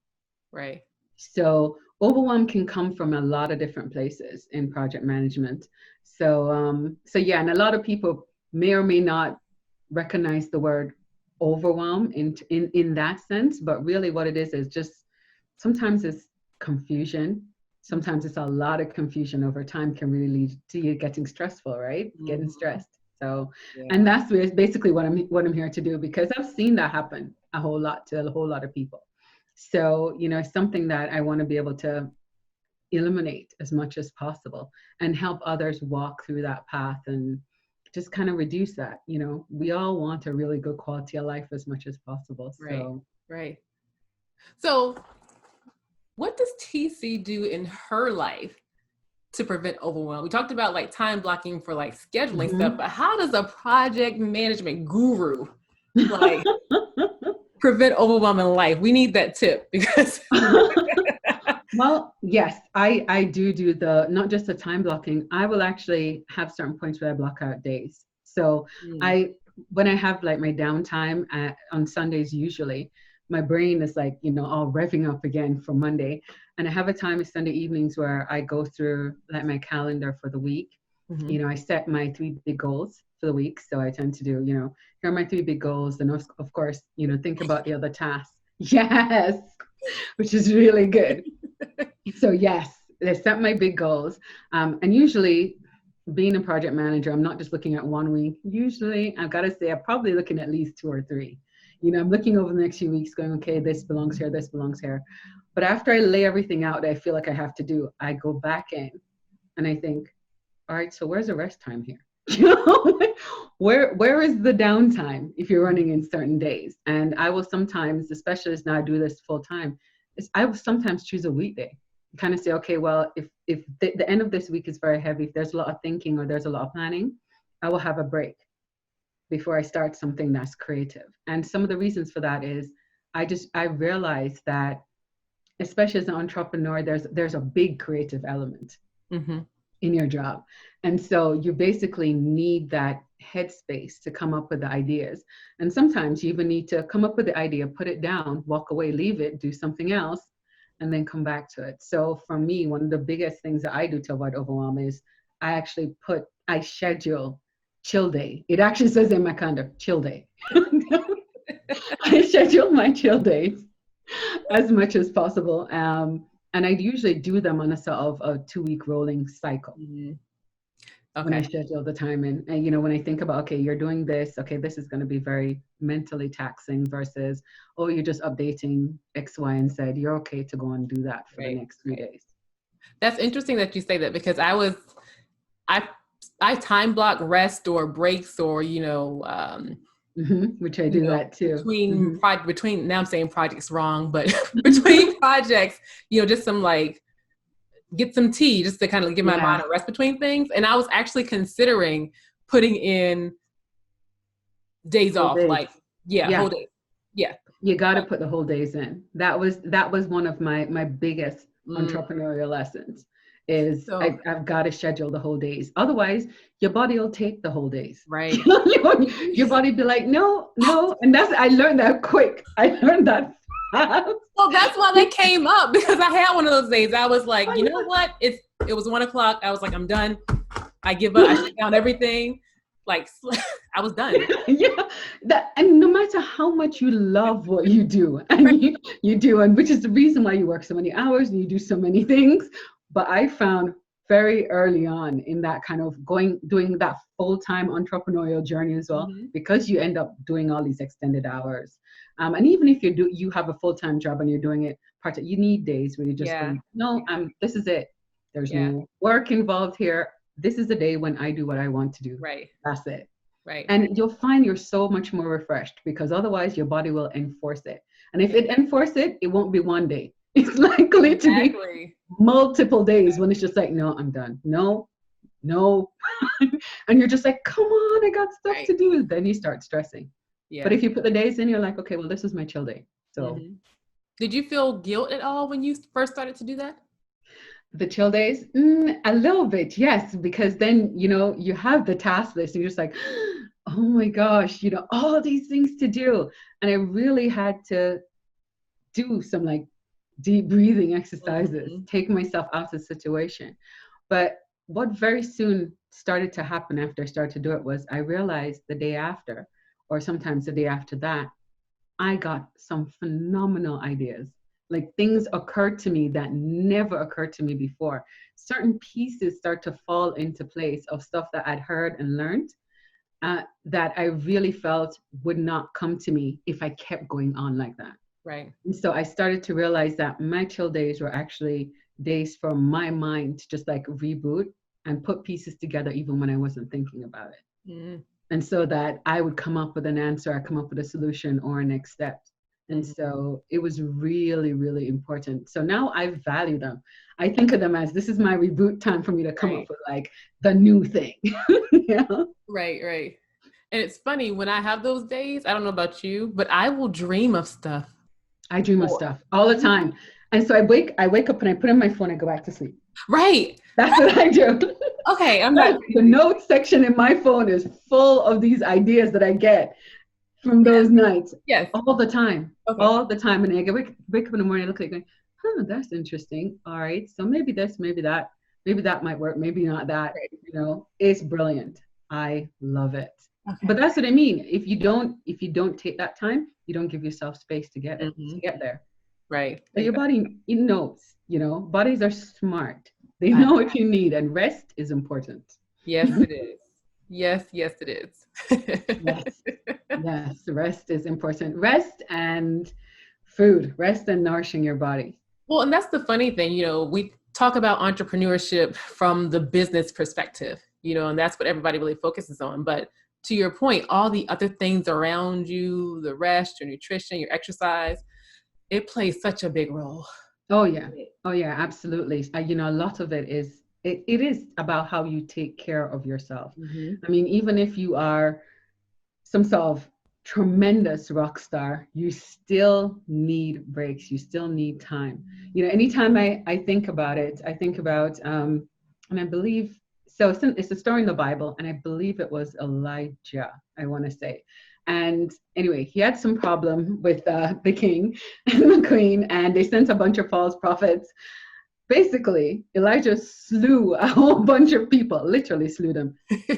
Right. So overwhelm can come from a lot of different places in project management. So yeah, and a lot of people may or may not recognize the word overwhelm in that sense, but really what it is just sometimes it's confusion. Sometimes it's a lot of confusion over time can really lead to you getting stressful, right? Getting Mm-hmm. stressed. So, and Yeah. that's basically what I'm here to do, because I've seen that happen a whole lot to a whole lot of people. So, it's something that I want to be able to eliminate as much as possible and help others walk through that path and just kind of reduce that. We all want a really good quality of life as much as possible. Right. So, Right. So, what does TC do in her life to prevent overwhelm? We talked about like time blocking for like scheduling stuff, mhm. but how does a project management guru like prevent overwhelm in life? We need that tip because. Well, yes, I do the not just the time blocking. I will actually have certain points where I block out days. So Mm, I when I have like my downtime on Sundays, usually my brain is like all revving up again for Monday, and I have a time of Sunday evenings where I go through like my calendar for the week. mm-hmm. I set my three big goals for the week. So I tend to do here are my three big goals, and of course think about the other tasks. Yes, which is really good. So yes, I set my big goals. And usually being a project manager, I'm not just looking at 1 week. Usually I've got to say I'm probably looking at least 2 or 3. I'm looking over the next few weeks going, okay, this belongs here, this belongs here. But after I lay everything out that I feel like I have to do, I go back in and I think, all right, so where's the rest time here? where is the downtime if you're running in certain days? And I will sometimes, especially as now I do this full time, I will sometimes choose a weekday. Kind of say, okay, well, if the end of this week is very heavy, if there's a lot of thinking or there's a lot of planning, I will have a break before I start something that's creative. And some of the reasons for that is I realize that especially as an entrepreneur, there's a big creative element Mm-hmm. in your job. And so you basically need that headspace to come up with the ideas. And sometimes you even need to come up with the idea, put it down, walk away, leave it, do something else, and then come back to it. So for me, one of the biggest things that I do to avoid overwhelm is I schedule chill day. It actually says in my calendar, chill day. I schedule my chill days as much as possible. And I usually do them on a sort of a 2 week rolling cycle Mm-hmm. when I Okay. schedule the time in. And, when I think about, okay, you're doing this, okay, this is going to be very mentally taxing versus, oh, you're just updating X, Y, and Z. You're okay to go and do that for the Right. next 3 days. That's interesting that you say that because I I time block rest or breaks or Which I do that too. between now I'm saying projects wrong, but between projects, just some like get some tea just to kind of give my mind Yes, a rest between things. And I was actually considering putting in days whole off, days. like yeah, Yeah, whole day. Yeah. you got to put the whole days in. That was one of my biggest Mm. entrepreneurial lessons is So I've got to schedule the whole days. Otherwise, your body will take the whole days. right. Your body be like, no, no. And I learned that quick. I learned that fast. Well, that's why they came up because I had one of those days. I was like, you know what? It was 1 o'clock. I was like, I'm done. I give up. I shut down everything. Like I was done. Yeah, and no matter how much you love what you do, and you do, and which is the reason why you work so many hours and you do so many things. But I found very early on in that kind of doing that full-time entrepreneurial journey as well, Mm-hmm. because you end up doing all these extended hours. And even if you have a full-time job and you're doing it part-time, you need days where you just Yeah. go, no, this is it. There's Yeah. no work involved here. This is the day when I do what I want to do. Right. That's it. Right. And you'll find you're so much more refreshed because otherwise your body will enforce it. And if it enforces it, it won't be one day. It's likely to be Exactly. multiple days when it's just like, no, I'm done. No, no. And you're just like, come on, I got stuff Right. to do. Then you start stressing. But Yeah. if you put the days in, you're like, okay, well, this is my chill day. So Mm-hmm. Did you feel guilt at all when you first started to do that? the chill days, a little bit, yes, because then you have the task list and you're just like, oh my gosh, all these things to do. And I really had to do some like deep breathing exercises, Mm-hmm. take myself out of the situation. But what very soon started to happen after I started to do it was I realized the day after, or sometimes the day after that, I got some phenomenal ideas. Like things occurred to me that never occurred to me before. Certain pieces start to fall into place of stuff that I'd heard and learned, that I really felt would not come to me if I kept going on like that. Right. And so I started to realize that my chill days were actually days for my mind to just like reboot and put pieces together even when I wasn't thinking about it. Mm-hmm. And so that I would come up with an answer, I come up with a solution or a next step. And Mm-hmm. so it was really, really important. So now I value them. I think of them as this is my reboot time for me to come up Right. with like the new thing. Yeah. Right. Right. And it's funny when I have those days, I don't know about you, but I will dream of stuff. I dream of Or, stuff all the time. And so I wake up and I put in my phone and go back to sleep. right. That's what I do. Okay. I'm not Like the crazy. notes section in my phone is full of these ideas that I get from those nights Yes. all the time, Okay. all the time. And I wake up in the morning, I look at it going, that's interesting. All right. So maybe this, maybe that might work. Maybe not that, Right. it's brilliant. I love it. Okay. But that's what I mean. If you don't take that time, you don't give yourself space to Mm-hmm. get there. Right. But your Exactly. body, it knows, bodies are smart. They I know know. what you need, and rest is important. Yes, it is. Yes. Yes, it is. Yes, yes, rest is important. Rest and food, rest and nourishing your body. Well, and that's the funny thing, we talk about entrepreneurship from the business perspective, and that's what everybody really focuses on. But to your point, all the other things around you, the rest, your nutrition, your exercise, it plays such a big role. Oh yeah, oh yeah, absolutely. A lot of it is about how you take care of yourself. Mm-hmm. I mean, even if you are some sort of tremendous rock star, you still need breaks. You still need time. Anytime I think about it, I think about, and I believe, so it's a story in the Bible, and I believe it was Elijah, I want to say. And anyway, he had some problem with the king and the queen, and they sent a bunch of false prophets. Basically, Elijah slew a whole bunch of people, literally slew them,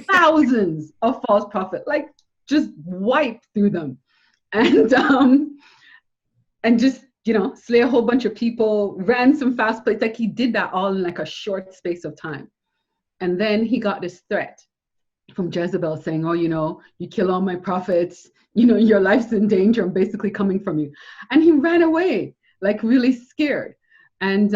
thousands of false prophets, like just wiped through them, and just slay a whole bunch of people, ran some fast plays. Like he did that all in like a short space of time. And then he got this threat from Jezebel saying, oh, you kill all my prophets, your life's in danger. I'm basically coming from you. And he ran away, like really scared, and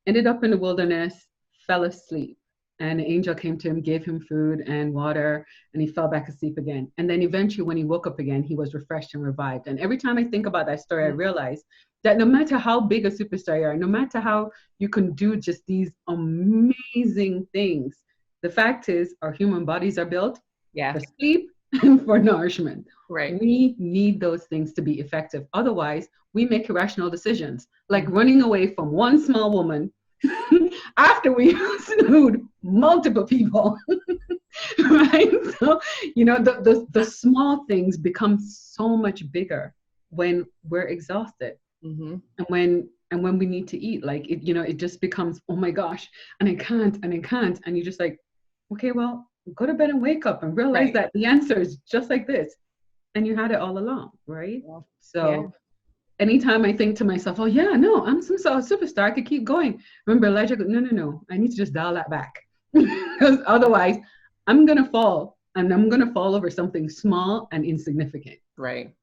ended up in the wilderness, fell asleep. And an angel came to him, gave him food and water, and he fell back asleep again. And then eventually, when he woke up again, he was refreshed and revived. And every time I think about that story, I realize that no matter how big a superstar you are, no matter how you can do just these amazing things, the fact is our human bodies are built for sleep and for nourishment. Right. We need those things to be effective. Otherwise, we make irrational decisions, like running away from one small woman after we slewed multiple people. Right? So, the small things become so much bigger when we're exhausted. Mm-hmm. And when we need to eat, like it just becomes, oh my gosh, and I can't, and you're just like, okay, well, go to bed and wake up and realize that the answer is just like this, and you had it all along, right? So anytime I think to myself, oh yeah, no, I'm some sort of superstar, I could keep going. Remember Elijah goes, no, I need to just dial that back, because otherwise I'm gonna fall, and I'm gonna fall over something small and insignificant. Right.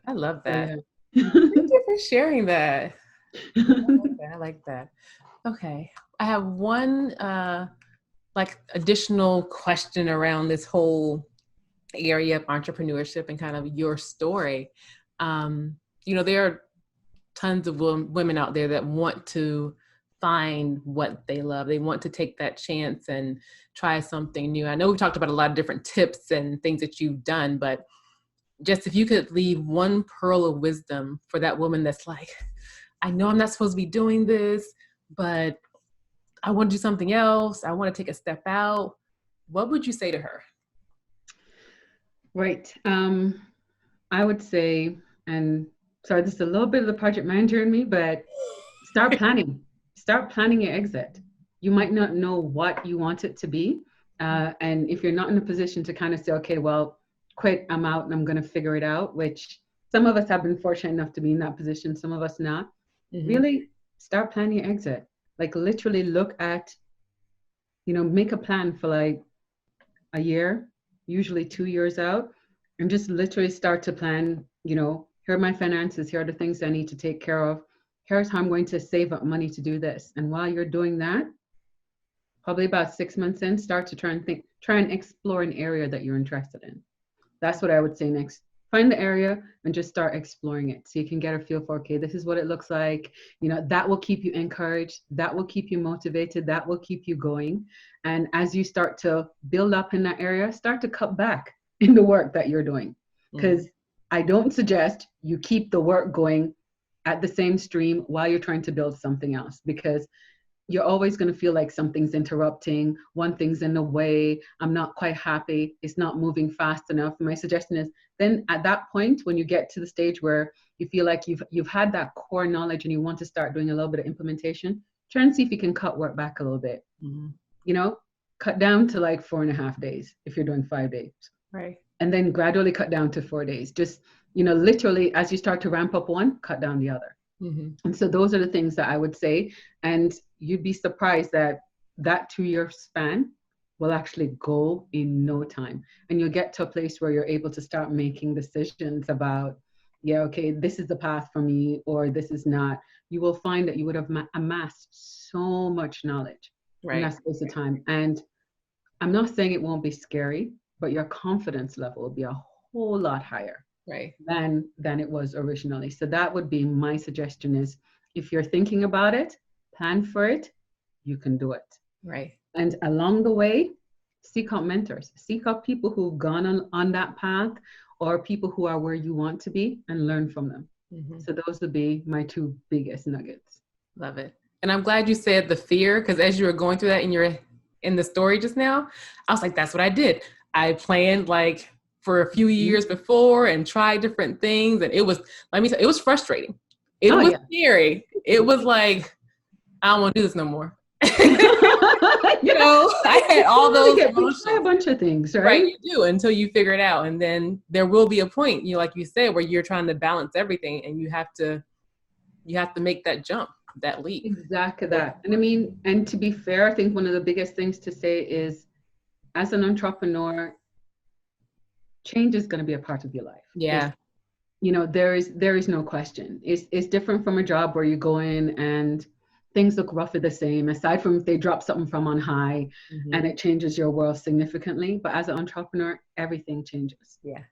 I love that. So, Thank you for sharing that. I like that. Okay. I have one like additional question around this whole area of entrepreneurship and kind of your story. There are tons of women out there that want to find what they love. They want to take that chance and try something new. I know we talked about a lot of different tips and things that you've done, but just if you could leave one pearl of wisdom for that woman that's like, I know I'm not supposed to be doing this, but I want to do something else. I want to take a step out. What would you say to her? Right. I would say, and sorry, this is a little bit of the project manager in me, but start planning. Start planning your exit. You might not know what you want it to be. And if you're not in a position to kind of say, okay, well, quit, I'm out and I'm going to figure it out, which some of us have been fortunate enough to be in that position, some of us not. Really start planning your exit. Like literally look at, make a plan for like a year, usually 2 years out, and just literally start to plan, here are my finances, here are the things I need to take care of. Here's how I'm going to save up money to do this. And while you're doing that, probably about 6 months in, start to try and explore an area that you're interested in. That's what I would say next. Find the area and just start exploring it so you can get a feel for, okay, this is what it looks like. That will keep you encouraged. That will keep you motivated. That will keep you going. And as you start to build up in that area, start to cut back in the work that you're doing. Because I don't suggest you keep the work going at the same stream while you're trying to build something else, because you're always going to feel like something's interrupting, one thing's in the way, I'm not quite happy, it's not moving fast enough. My suggestion is then at that point, when you get to the stage where you feel like you've had that core knowledge and you want to start doing a little bit of implementation, try and see if you can cut work back a little bit. Cut down to like 4.5 days if you're doing 5 days. Right. And then gradually cut down to 4 days. Just, literally as you start to ramp up one, cut down the other. And so those are the things that I would say. And you'd be surprised that 2-year span will actually go in no time. And you'll get to a place where you're able to start making decisions about, yeah, okay, this is the path for me, or this is not. You will find that you would have amassed so much knowledge in that space of time. And I'm not saying it won't be scary, but your confidence level will be a whole lot higher than it was originally. So that would be my suggestion is, if you're thinking about it, plan for it, you can do it. Right. And along the way, seek out mentors, seek out people who've gone on that path, or people who are where you want to be and learn from them. Mm-hmm. So those would be my two biggest nuggets. Love it. And I'm glad you said the fear, because as you were going through that in the story just now, I was like, that's what I did. I planned like for a few years before and tried different things. And it was, let me tell you, it was frustrating. It was scary. It was like, I don't want to do this no more. I had all those emotions. Try a bunch of things, right? Right, you do, until you figure it out. And then there will be a point, like you said, where you're trying to balance everything and you have to make that jump, that leap. Exactly that. And I mean, and to be fair, I think one of the biggest things to say is, as an entrepreneur, change is going to be a part of your life. Yeah. There is no question. It's different from a job where you go in and things look roughly the same, aside from if they drop something from on high and it changes your world significantly. But as an entrepreneur, everything changes. Yeah.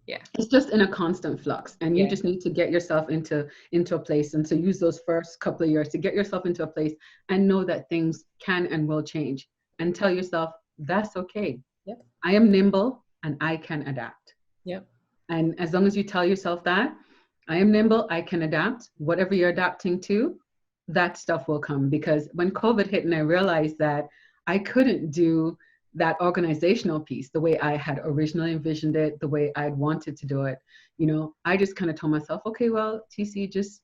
It's just in a constant flux, and you just need to get yourself into a place. And so use those first couple of years to get yourself into a place and know that things can and will change, and tell yourself that's okay. Yep. I am nimble and I can adapt. Yep. And as long as you tell yourself that I am nimble, I can adapt, whatever you're adapting to, that stuff will come. Because when COVID hit and I realized that I couldn't do that organizational piece the way I had originally envisioned it, the way I'd wanted to do it, I just kind of told myself, okay, well, TC, just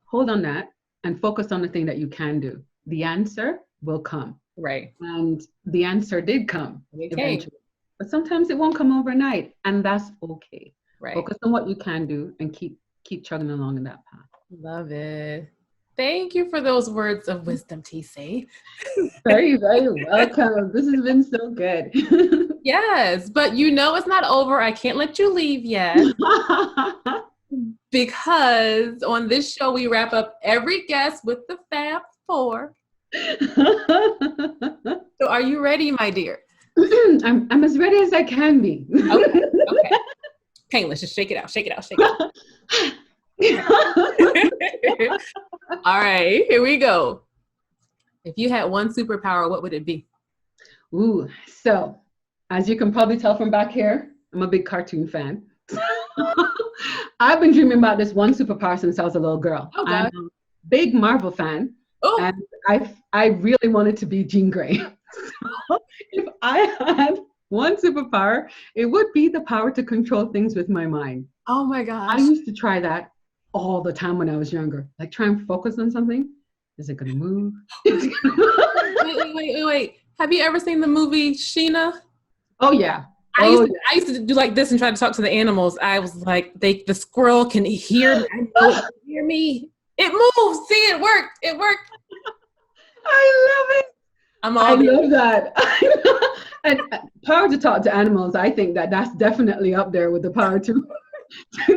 hold on that and focus on the thing that you can do. The answer will come. Right. And the answer did come eventually. But sometimes it won't come overnight, and that's okay. Right. Focus on what you can do and keep chugging along in that path. Love it. Thank you for those words of wisdom, TC. Very, very welcome. This has been so good. Yes, but it's not over. I can't let you leave yet. Because on this show, we wrap up every guest with the Fab Four. So are you ready, my dear? I'm as ready as I can be. Okay. Painless. Just shake it out. Shake it out. Shake it out. All right. Here we go. If you had one superpower, what would it be? Ooh. So, as you can probably tell from back here, I'm a big cartoon fan. I've been dreaming about this one superpower since I was a little girl. Oh, I'm a big Marvel fan. Oh. And I really wanted to be Jean Grey. So if I had one superpower, it would be the power to control things with my mind. Oh my gosh. I used to try that all the time when I was younger. Like try and focus on something. Is it going to move? Wait. Have you ever seen the movie Sheena? Oh, yeah. I used to do like this and try to talk to the animals. I was like, the squirrel can hear me. I know it can hear me. It moves. See, it worked. It worked. I love it. I love that. And power to talk to animals, I think that's definitely up there with the power to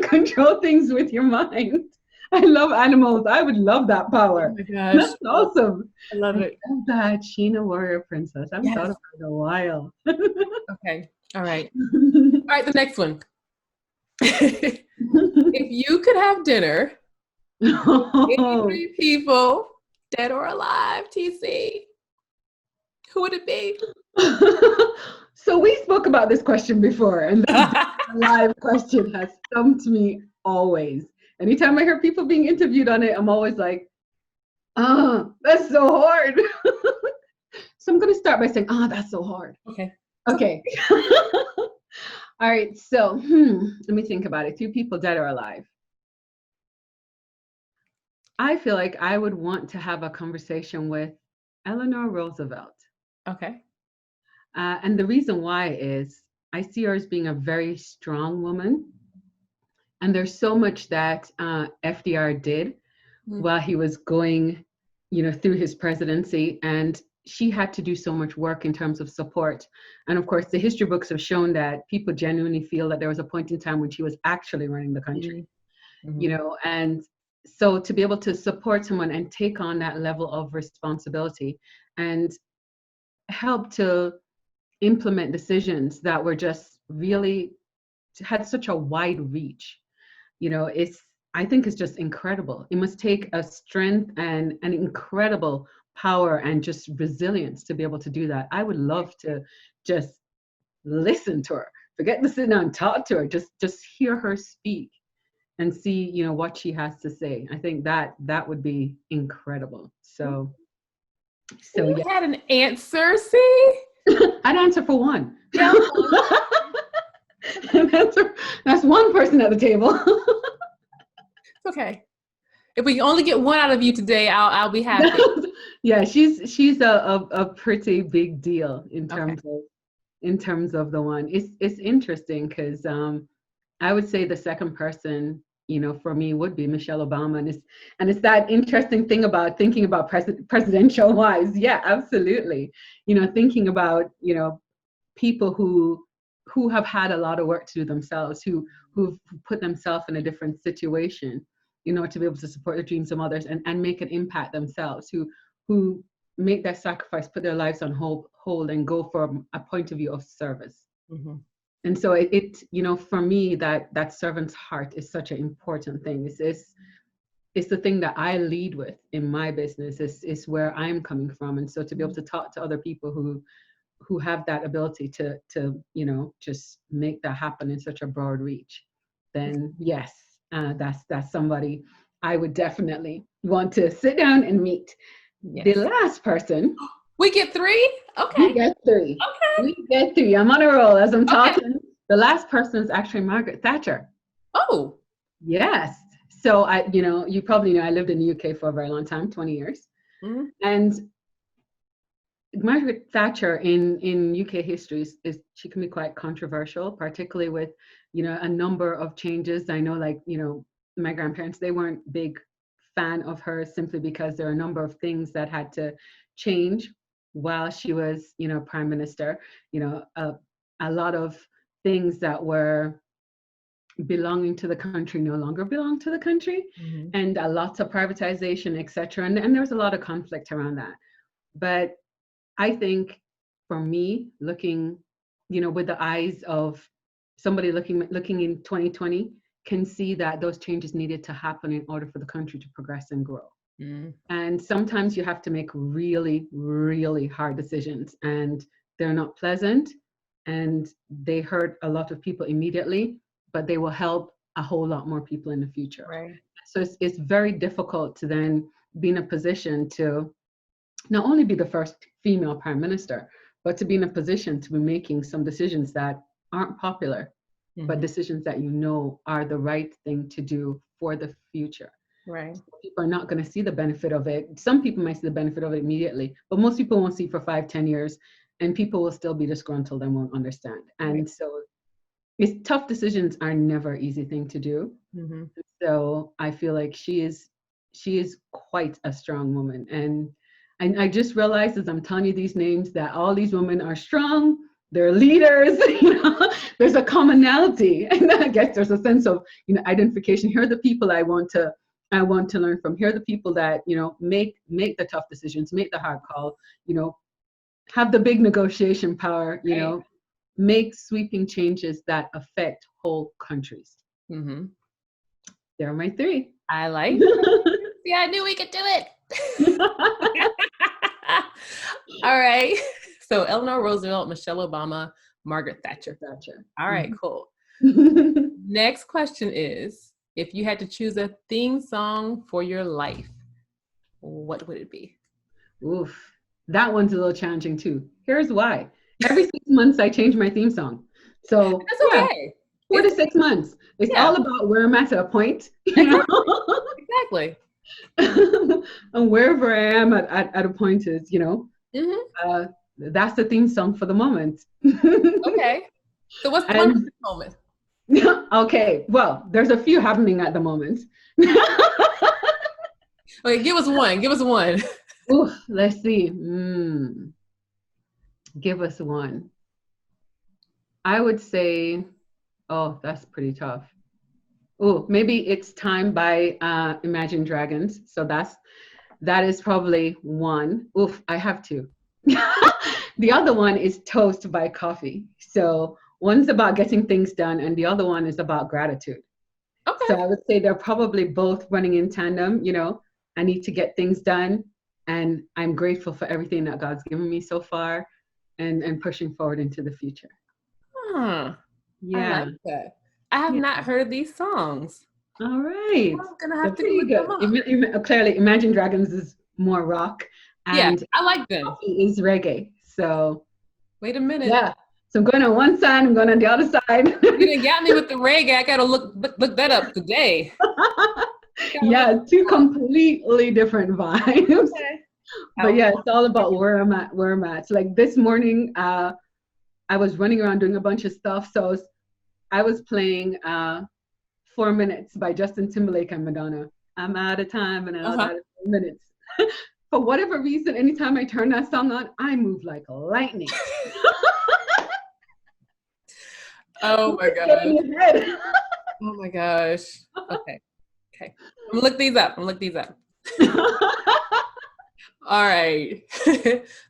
control things with your mind. I love animals. I would love that power. Oh my gosh. That's awesome. I love it. love that. Sheena Warrior Princess. I haven't thought about it in a while. Okay. All right. All right, the next one. If you could have dinner, any three people, dead or alive, TC, who would it be? So we spoke about this question before, and the live question has stumped me always. Anytime I hear people being interviewed on it, I'm always like, that's so hard. So I'm going to start by saying, that's so hard. Okay. All right. So let me think about it. 2 people, dead or alive. I feel like I would want to have a conversation with Eleanor Roosevelt. Okay. And the reason why is I see her as being a very strong woman. And there's so much that FDR did while he was going, through his presidency. And she had to do so much work in terms of support. And of course, the history books have shown that people genuinely feel that there was a point in time when she was actually running the country, and so to be able to support someone and take on that level of responsibility and help to implement decisions that were just really had such a wide reach, I think it's just incredible. It must take a strength and an incredible power and just resilience to be able to do that. I would love to just listen to her forget to sit down and talk to her. Just hear her speak and see, what she has to say. I think that would be incredible. So You yeah. had an answer, see? I'd answer for one. Yeah. That's one person at the table. It's okay. If we only get one out of you today, I'll be happy. Yeah, she's a pretty big deal in terms of the one. It's interesting because I would say the second person, for me would be Michelle Obama, and it's that interesting thing about thinking about presidential wise. Yeah, absolutely. Thinking about people who have had a lot of work to do themselves, who've put themselves in a different situation, to be able to support the dreams of others and make an impact themselves, who make that sacrifice, put their lives on hold and go from a point of view of service. Mm-hmm. And so it for me, that servant's heart is such an important thing. It's the thing that I lead with in my business. Is where I'm coming from. And so to be able to talk to other people who have that ability to just make that happen in such a broad reach, then yes, that's somebody I would definitely want to sit down and meet. Yes. The last person. We get three? Okay. We get three. Okay. We get three. I'm on a roll as I'm talking. The last person is actually Margaret Thatcher. Oh. Yes. So you probably know I lived in the UK for a very long time, 20 years. Mm-hmm. And Margaret Thatcher in UK history she can be quite controversial, particularly with, a number of changes. I know, like, my grandparents, they weren't big fan of her simply because there are a number of things that had to change while she was, prime minister. A lot of things that were belonging to the country no longer belong to the country, Mm-hmm. and lots of privatization, etc. And there was a lot of conflict around that. But I think for me, looking, with the eyes of somebody looking in 2020, can see that those changes needed to happen in order for the country to progress and grow. Mm. And sometimes you have to make really, really hard decisions, and they're not pleasant, and they hurt a lot of people immediately, but they will help a whole lot more people in the future. Right. So it's very difficult to then be in a position to not only be the first female prime minister, but to be in a position to be making some decisions that aren't popular, Mm-hmm. but decisions that are the right thing to do for the future. Right. People are not going to see the benefit of it. Some people might see the benefit of it immediately, but most people won't see it for 5-10 years, and people will still be disgruntled and won't understand. And right. So it's tough decisions are never an easy thing to do. Mm-hmm. So I feel like she is quite a strong woman. And I just realized as I'm telling you these names that all these women are strong, they're leaders, there's a commonality. And I guess there's a sense of, identification. Here are the people I want to learn from. Here are the people that, make the tough decisions, make the hard call, have the big negotiation power, make sweeping changes that affect whole countries. Mm-hmm. There are my three. I like it. Yeah, I knew we could do it. All right. So Eleanor Roosevelt, Michelle Obama, Margaret Thatcher. All right, cool. Next question is, if you had to choose a theme song for your life, what would it be? Oof. That one's a little challenging too. Here's why. Every 6 months I change my theme song. So that's okay. 4 to 6 months. It's all about where I'm at a point. Exactly. And wherever I am at a point is, Mm-hmm. That's the theme song for the moment. Okay. So what's the one for this moment? Okay. Well, there's a few happening at the moment. Okay, give us one. Ooh, let's see. Give us one. I would say, oh, that's pretty tough. Oh, maybe It's Time by Imagine Dragons. So that is probably one. Oof, I have two. The other one is Toast by Coffee. So one's about getting things done, and the other one is about gratitude. Okay. So I would say they're probably both running in tandem. I need to get things done, and I'm grateful for everything that God's given me so far, and pushing forward into the future. Huh. I Yeah. like that. I have Yeah. not heard of these songs. All right. I'm gonna They're have to pretty look them good. up. Clearly, Imagine Dragons is more rock Yeah, and I like them. Coffee is reggae. So, Wait a minute. yeah. So I'm going on one side, I'm going on the other side. You didn't got me with the reggae. I gotta look that up today. Gotta look Yeah, two that up. completely different vibes. Okay. But yeah, it's all about where I'm at. So like this morning, I was running around doing a bunch of stuff. So I was playing 4 Minutes by Justin Timberlake and Madonna. I'm out of time and out Uh-huh. of 4 minutes. For whatever reason, anytime I turn that song on, I move like lightning. Oh my Get in gosh. your head. Oh my gosh. Okay. Okay. I'm gonna look these up. I'm gonna look these up. All right.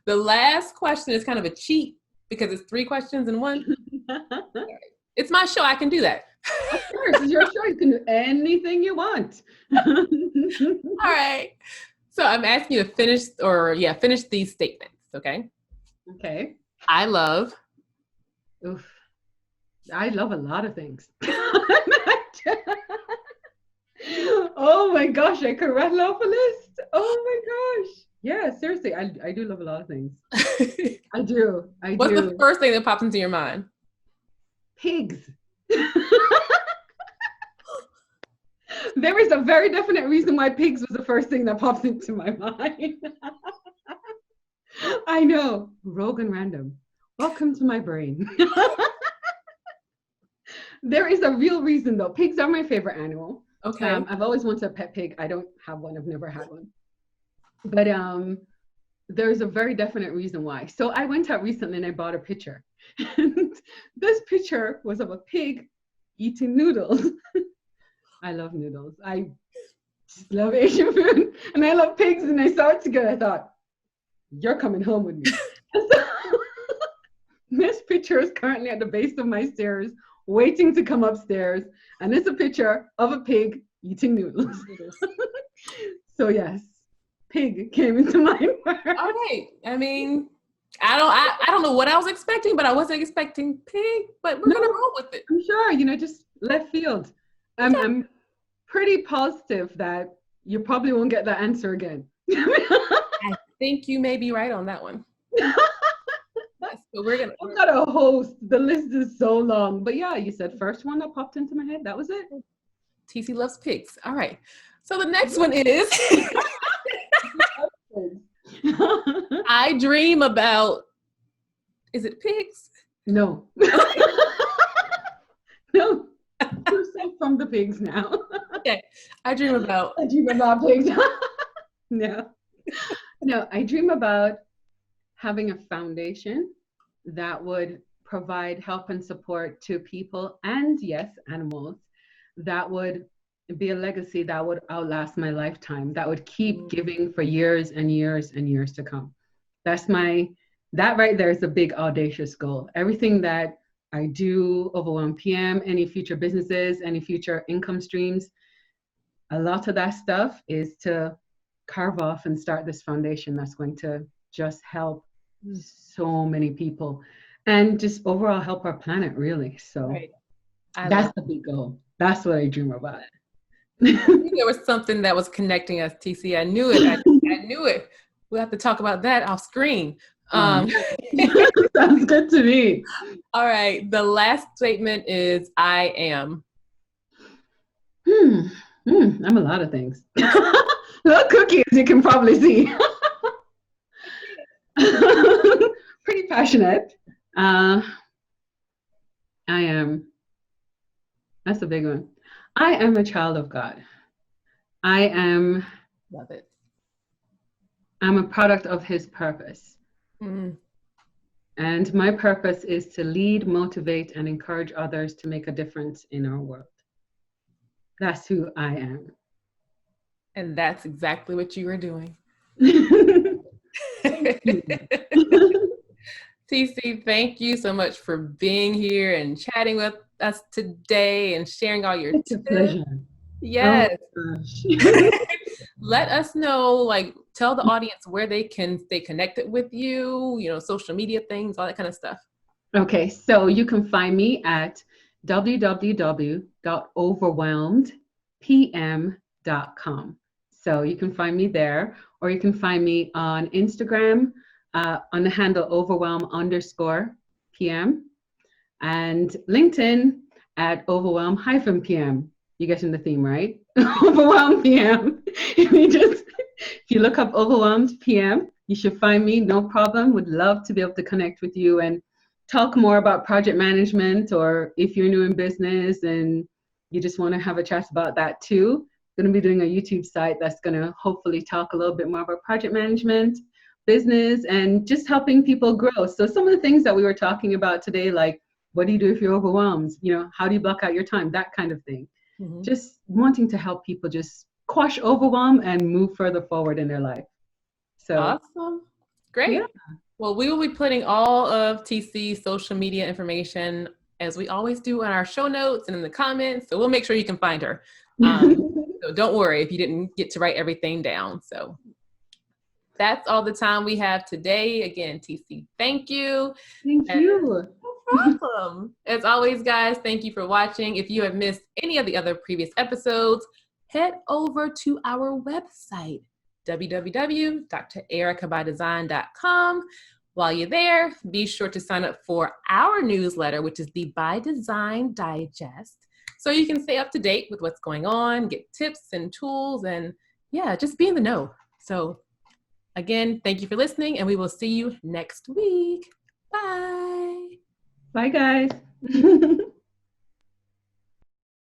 The last question is kind of a cheat because it's 3 questions in one. It's my show. I can do that. Of course, it's your show. You can do anything you want. All right. So I'm asking you to finish these statements. Okay. Okay. I love. Oof. I love a lot of things. Oh my gosh, I could rattle off a list. Oh my gosh. Yeah, seriously, I do love a lot of things. I do. I What's the do. first thing that pops into your mind? Pigs. There is a very definite reason why pigs was the first thing that pops into my mind. I know. Rogue and random. Welcome to my brain. There is a real reason though. Pigs are my favorite animal. Okay. I've always wanted a pet pig. I don't have one. I've never had one. But there's a very definite reason why. So I went out recently and I bought a picture. And this picture was of a pig eating noodles. I love noodles. I just love Asian food. And I love pigs. And I saw it together. I thought, you're coming home with me. So, this picture is currently at the base of my stairs, waiting to come upstairs. And it's a picture of a pig eating noodles. So yes, pig came into mind first. All right. I mean, I don't know what I was expecting, but I wasn't expecting pig, but we're gonna roll with it. I'm sure, just left field. I'm pretty positive that you probably won't get that answer again. I think you may be right on that one. Yes, so I've got a host. The list is so long. But yeah, you said first one that popped into my head. That was it. TC loves pigs. All right. So the next one is I dream about, is it pigs? No. No. You're safe from the pigs now. Okay. I dream about. I dream about pigs. No. No, I dream about having a foundation that would provide help and support to people and, yes, animals, that would be a legacy that would outlast my lifetime, that would keep giving for years and years and years to come. That right there is a big audacious goal. Everything that I do over 1 p.m., any future businesses, any future income streams, a lot of that stuff is to carve off and start this foundation that's going to just help so many people and just overall help our planet, really. So Right. that's the big goal. That's what I dream about. There was something that was connecting us, TC. I knew it. I knew it. We'll have to talk about that off screen. Sounds good to me. All right. The last statement is I am. I'm a lot of things. Little cookie, as you can probably see. Pretty passionate. I am. That's a big one. I am a child of God. Love it. I'm a product of his purpose. Mm. And my purpose is to lead, motivate, and encourage others to make a difference in our world. That's who I am. And that's exactly what you were doing. TC, thank you so much for being here and chatting with us today and sharing all your It's a pleasure. Yes. Oh my gosh. Let us know, tell the audience where they can stay connected with you, social media things, all that kind of stuff. Okay, so you can find me at www.overwhelmedpm.com. So you can find me there, or you can find me on Instagram on the handle overwhelm_PM, and LinkedIn at overwhelm-PM. You're getting the theme, right? Overwhelm PM. If you look up Overwhelmed PM, you should find me, no problem. Would love to be able to connect with you and talk more about project management, or if you're new in business and you just want to have a chat about that too. I'm going to be doing a YouTube site that's going to hopefully talk a little bit more about project management, business, and just helping people grow. So some of the things that we were talking about today, like what do you do if you're overwhelmed? How do you block out your time? That kind of thing. Mm-hmm. Just wanting to help people just quash overwhelm and move further forward in their life. So awesome. Great. Yeah. Well, we will be putting all of TC's social media information, as we always do, in our show notes and in the comments. So we'll make sure you can find her. So don't worry if you didn't get to write everything down. So that's all the time we have today. Again, TC, thank you. Thank you. No problem. As always, guys, thank you for watching. If you have missed any of the other previous episodes, head over to our website, www.drerikabydesign.com. While you're there, be sure to sign up for our newsletter, which is the By Design Digest, so you can stay up to date with what's going on, get tips and tools, and just be in the know. So again, thank you for listening, and we will see you next week. Bye. Bye, guys.